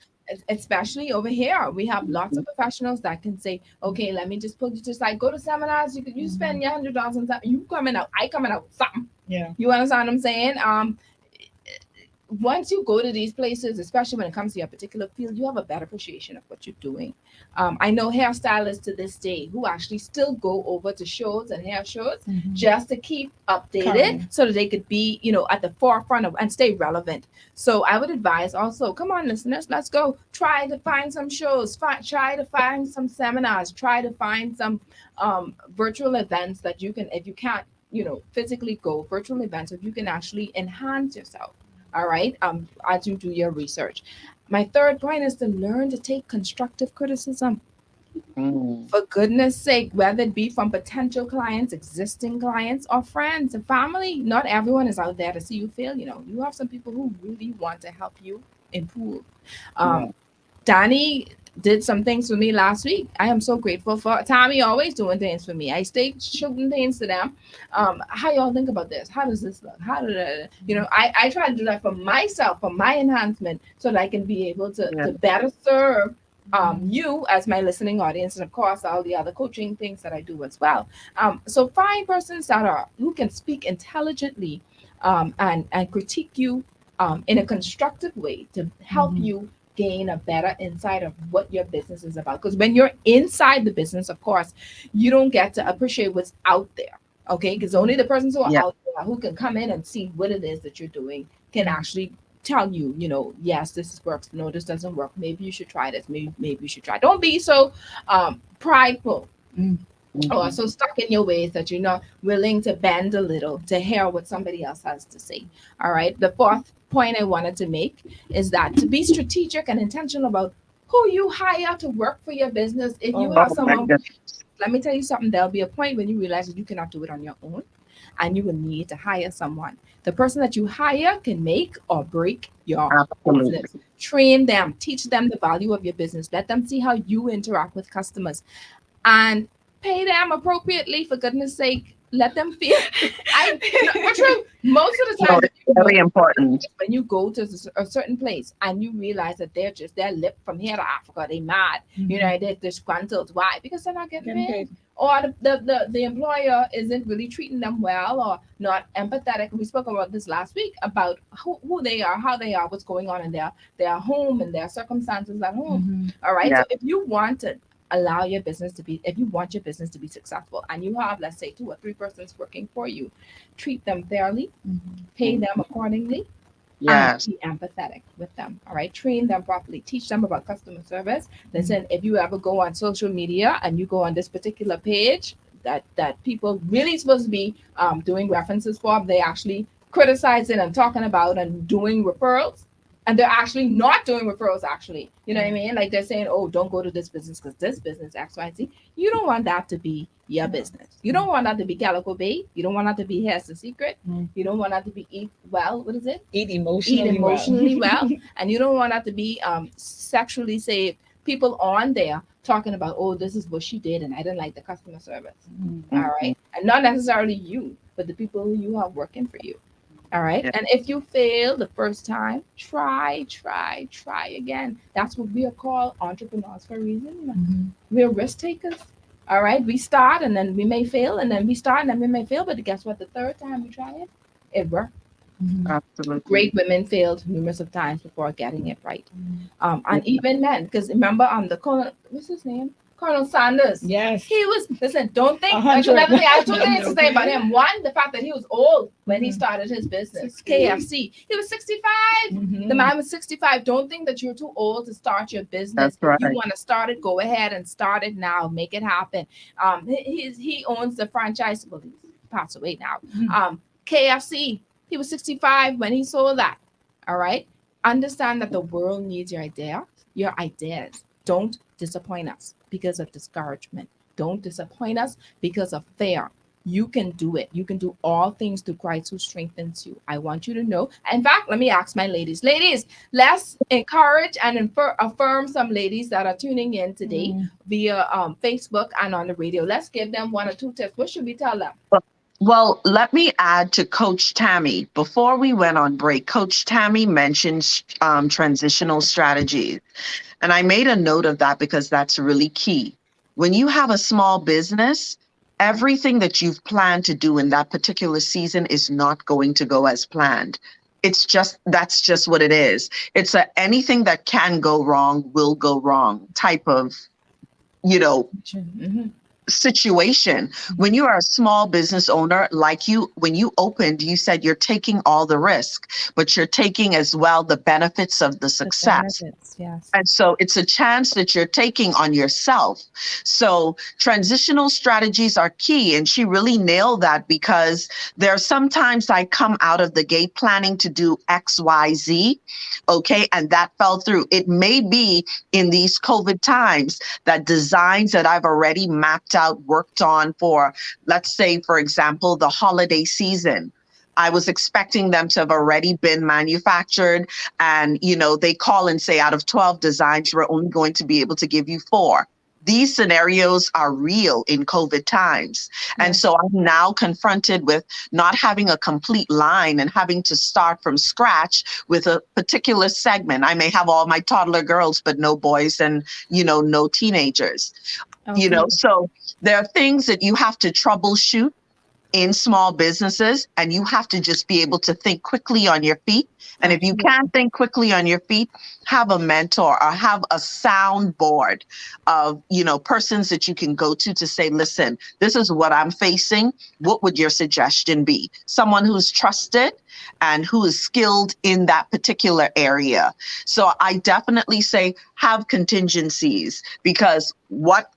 especially over here. We have lots of professionals that can say, okay, let me just put you just like go to seminars. You spend your $100 on something. You coming out, I coming out with something. Yeah. You understand what I'm saying? once you go to these places, especially when it comes to your particular field, you have a better appreciation of what you're doing. I know hairstylists to this day who actually still go over to shows and hair shows just to keep updated so that they could be, at the forefront of and stay relevant. So I would advise also, come on, listeners, let's go try to find some shows, try to find some seminars, try to find some virtual events that you can, if you can't, physically go, virtual events, if you can actually enhance yourself. All right. As you do your research. My third point is to learn to take constructive criticism. For goodness sake, whether it be from potential clients, existing clients, or friends and family, not everyone is out there to see you fail. You have some people who really want to help you improve. Danny did some things for me last week. I am so grateful for Tommy always doing things for me. I stay shooting things to them. How y'all think about this? How does this look? How did I try to do that for myself, for my enhancement, so that I can be able to better serve you as my listening audience, and of course all the other coaching things that I do as well. So find persons who can speak intelligently and critique you in a constructive way to help you gain a better insight of what your business is about. Because when you're inside the business, of course, you don't get to appreciate what's out there. Okay, because only the persons who are out there, who can come in and see what it is that you're doing, can actually tell you, yes, this works. No, this doesn't work. Maybe you should try this. Maybe you should try. Don't be so prideful or so stuck in your ways that you're not willing to bend a little to hear what somebody else has to say. All right. The fourth point I wanted to make is that to be strategic and intentional about who you hire to work for your business. If you have someone, let me tell you something, there'll be a point when you realize that you cannot do it on your own and you will need to hire someone. The person that you hire can make or break your business. Train them, teach them the value of your business. Let them see how you interact with customers and pay them appropriately, for goodness sake. Let them feel. Most of the time, very important. When you go to a certain place and you realize that they're lip from here to Africa, they mad. They're disgruntled. Why? Because they're not getting paid. Or the employer isn't really treating them well or not empathetic. We spoke about this last week about who they are, how they are, what's going on in their home and their circumstances at home. All right. So if you want to allow your business to be, if you want your business to be successful and you have, let's say, 2 or 3 persons working for you, treat them fairly, pay them accordingly, and be empathetic with them. All right. Train them properly. Teach them about customer service. Listen, if you ever go on social media and you go on this particular page that people really supposed to be doing references for, they actually criticizing and talking about and doing referrals. And they're actually not doing referrals, actually. You know what I mean? Like they're saying, oh, don't go to this business because this business X, Y, Z. You don't want that to be your business. You don't want that to be Calico Bay. You don't want that to be Here's the Secret. You don't want that to be Eat emotionally well. And you don't want that to be sexually saved. People on there talking about, oh, this is what she did and I didn't like the customer service. All right. And not necessarily you, but the people who you have working for you. All right. And if you fail the first time, try again. That's what we are called entrepreneurs for a reason. We're risk takers. All right. We start and then we may fail, and then we start and then we may fail. But guess what? The third time we try it, it worked. Absolutely. Great women failed numerous of times before getting it right. And even men, because remember the Colonel, what's his name? Colonel Sanders. Yes. He was, listen, don't think, I have 2 things to say about him. One, the fact that he was old when he started his business, KFC. He was 65. The man was 65. Don't think that you're too old to start your business. That's right. You want to start it, go ahead and start it now. Make it happen. He owns the franchise. Well, he's passed away now. KFC. He was 65 when he sold that. All right. Understand that the world needs your ideas. Don't disappoint us because of discouragement. Don't disappoint us because of fear. You can do it. You can do all things through Christ who strengthens you. I want you to know. In fact, let me ask my ladies. Ladies, let's encourage and affirm some ladies that are tuning in today via Facebook and on the radio. Let's give them 1 or 2 tips. What should we tell them? Well, let me add to Coach Tammy. Before we went on break, Coach Tammy mentioned transitional strategies. And I made a note of that because that's really key. When you have a small business, everything that you've planned to do in that particular season is not going to go as planned. That's just what it is. It's a anything that can go wrong will go wrong type of, you know, Mhm. situation. When you are a small business owner, like you, when you opened, you said you're taking all the risk, but you're taking as well the benefits of the The success. benefits, yes. And so it's a chance that you're taking on yourself. So transitional strategies are key. And she really nailed that, because there are sometimes I come out of the gate planning to do X, Y, Z. Okay. And that fell through. It may be in these COVID times that designs that I've already mapped out, worked on for, let's say, for example, the holiday season. I was expecting them to have already been manufactured, and they call and say out of 12 designs we're only going to be able to give you 4. These scenarios are real in COVID times. And so I'm now confronted with not having a complete line and having to start from scratch with a particular segment. I may have all my toddler girls but no boys, and no teenagers. So there are things that you have to troubleshoot in small businesses, and you have to just be able to think quickly on your feet. And if you can't think quickly on your feet, have a mentor or have a soundboard of persons that you can go to say, listen, this is what I'm facing. What would your suggestion be? Someone who's trusted and who is skilled in that particular area. So I definitely say have contingencies, because what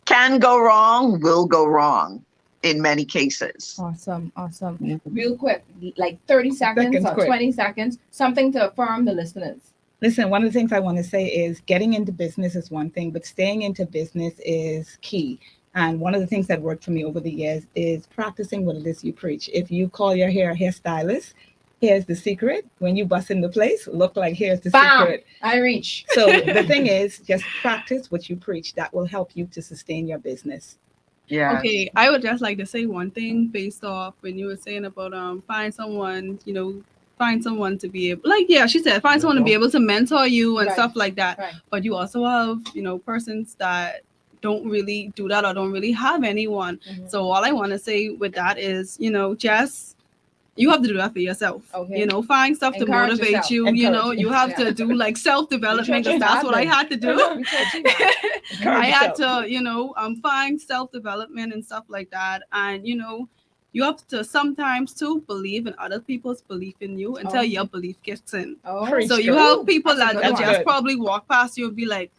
can go wrong will go wrong in many cases. Awesome. Mhm. Real quick, like 30 seconds or quick. 20 seconds, something to affirm the listeners. Listen, one of the things I want to say is getting into business is one thing, but staying into business is key. And one of the things that worked for me over the years is practicing what it is you preach. If you call your hair a hairstylist, here's the secret. When you bust into place, look like here's the Bam! secret. I reach. So the thing is, just practice what you preach. That will help you to sustain your business. Yeah. Okay, I would just like to say one thing based off when you were saying about find someone to be able, like, yeah, she said find someone to be able to mentor you and Right. stuff like that. Right. But you also have persons that don't really do that or don't really have anyone. Mhm. So all I want to say with that is just you have to do that for yourself. Okay. Find stuff to Encourage motivate yourself. you. Encourage. You have Yeah. to do like self-development, You because that's what I husband. had to do. We told you that. I had yourself. to, find self-development and stuff like that. And, you have to sometimes too believe in other people's belief in you until Oh. your belief gets in. Oh, Preach. So you Ooh, have people that's a that good just one. Good. probably walk past you and be like,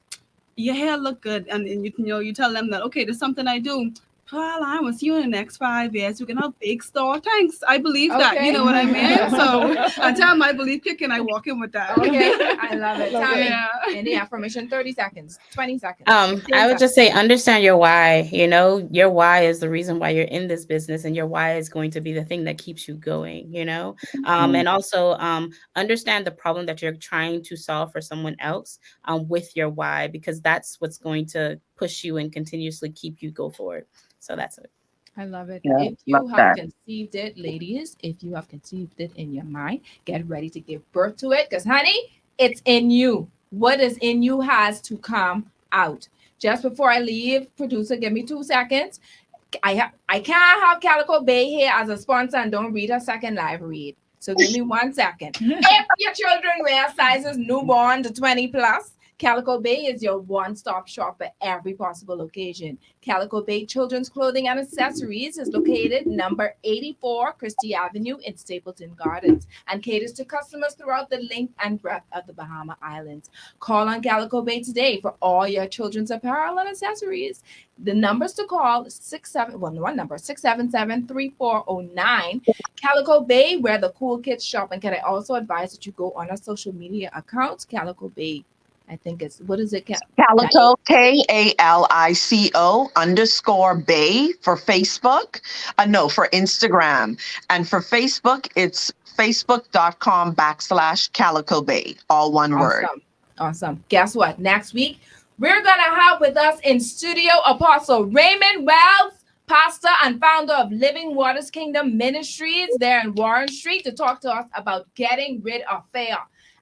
your hair look good. And you tell them that, okay, there's something I do. Well, I will see you in the next 5 years. You can have big store. Thanks. I believe that. Okay. You know what I mean? So until my belief kick in, I walk in with that. Okay, I love it. Love Tommy, Yeah. any affirmation? 30 seconds, 20 seconds. I would just say understand your why. Your why is the reason why you're in this business, and your why is going to be the thing that keeps you going. And also understand the problem that you're trying to solve for someone else with your why, because that's what's going to push you and continuously keep you go forward. So that's it. I love it. Yeah, If you love have that. conceived it, ladies, if you have conceived it in your mind, get ready to give birth to it, because, honey, it's in you. What is in you has to come out. Just before I leave, producer, give me 2 seconds. I can't have Calico Bay here as a sponsor and don't read her second live read. So give me 1 second. If your children wear sizes newborn to 20 plus, Calico Bay is your one-stop shop for every possible occasion. Calico Bay Children's Clothing and Accessories is located number 84 Christie Avenue in Stapleton Gardens and caters to customers throughout the length and breadth of the Bahama Islands. Call on Calico Bay today for all your children's apparel and accessories. The numbers to call is 677-3409. Calico Bay, where the cool kids shop. And can I also advise that you go on our social media accounts, Calico Bay. I think it's, what is it? Calico, KALICO_Bay for Facebook. No, for Instagram. And for Facebook, it's facebook.com/Calico Bay. All one word. Awesome. Guess what? Next week, we're going to have with us in studio Apostle Raymond Wells, pastor and founder of Living Waters Kingdom Ministries there in Warren Street, to talk to us about getting rid of fear.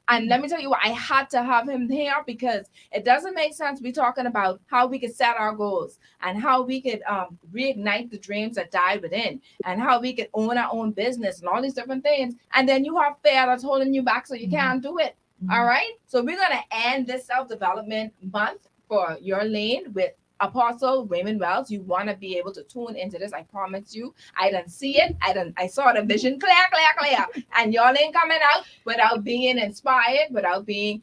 And let me tell you what, I had to have him here because it doesn't make sense to be talking about how we could set our goals and how we could reignite the dreams that died within and how we could own our own business and all these different things. And then you have fear that's holding you back so you can't do it. All right. So we're going to end this self-development month for Your Lane with Apostle Raymond Wells. You want to be able to tune into this. I promise you. I didn't see it. I saw the vision clear. And y'all ain't coming out without being inspired, without being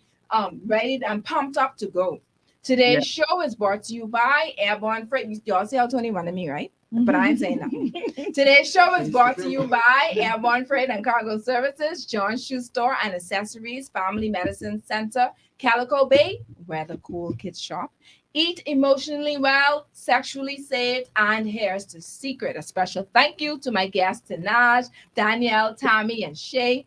ready and pumped up to go. Today's show is brought to you by Airborne Freight. Y'all see how Tony running me, right? But I ain't saying nothing. Today's show is brought to you by Airborne Freight and Cargo Services, John Shoe Store and Accessories, Family Medicine Center, Calico Bay, where the cool kids shop. Eat emotionally well, sexually saved, and here's the secret. A special thank you to my guests, Tanaj, Danielle, Tammy, and Shay.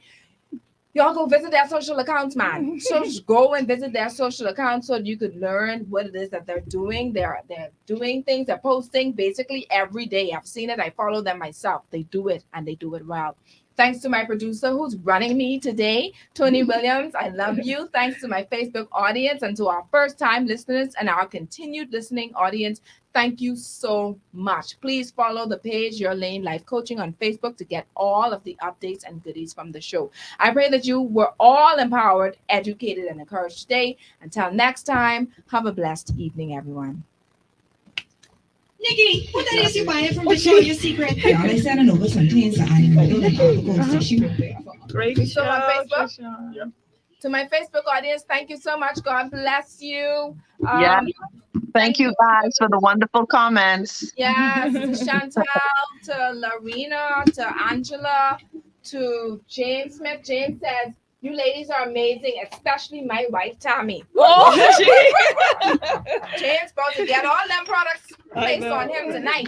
Y'all go visit their social accounts, man. So just go and visit their social accounts so you could learn what it is that they're doing. They're doing things, they're posting basically every day. I've seen it. I follow them myself. They do it and they do it well. Thanks to my producer who's running me today, Tony Williams. I love you. Thanks to my Facebook audience and to our first-time listeners and our continued listening audience. Thank you so much. Please follow the page Your Lane Life Coaching on Facebook to get all of the updates and goodies from the show. I pray that you were all empowered, educated, and encouraged today. Until next time, have a blessed evening, everyone. Nikki, what that is you buying from Victoria's Secret? Y'all, they said I know what's contains the animal. Great So show, on Facebook? Trisha. To my Facebook audience, thank you so much. God bless you. Yeah. Thank you guys for the wonderful comments. Yes, to Chantal, to Larina, to Angela, to James Smith. James says, you ladies are amazing, especially my wife, Tammy. Oh, James supposed to get all them products placed on him tonight.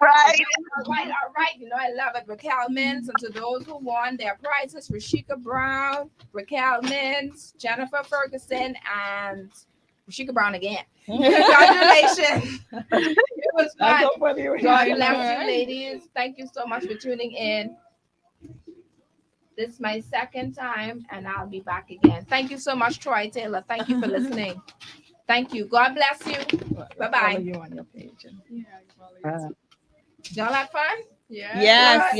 Right. All right. You know, I love it. Raquel Mintz, and to those who won their prizes, Rashika Brown, Raquel Mintz, Jennifer Ferguson, and Rashika Brown again. Congratulations. It was fun. so funny. God bless you, ladies. Thank you so much for tuning in. This is my second time, and I'll be back again. Thank you so much, Troy Taylor. Thank you for listening. Thank you. God bless you. Bye-bye. Follow you on your page. Y'all had fun? Yes.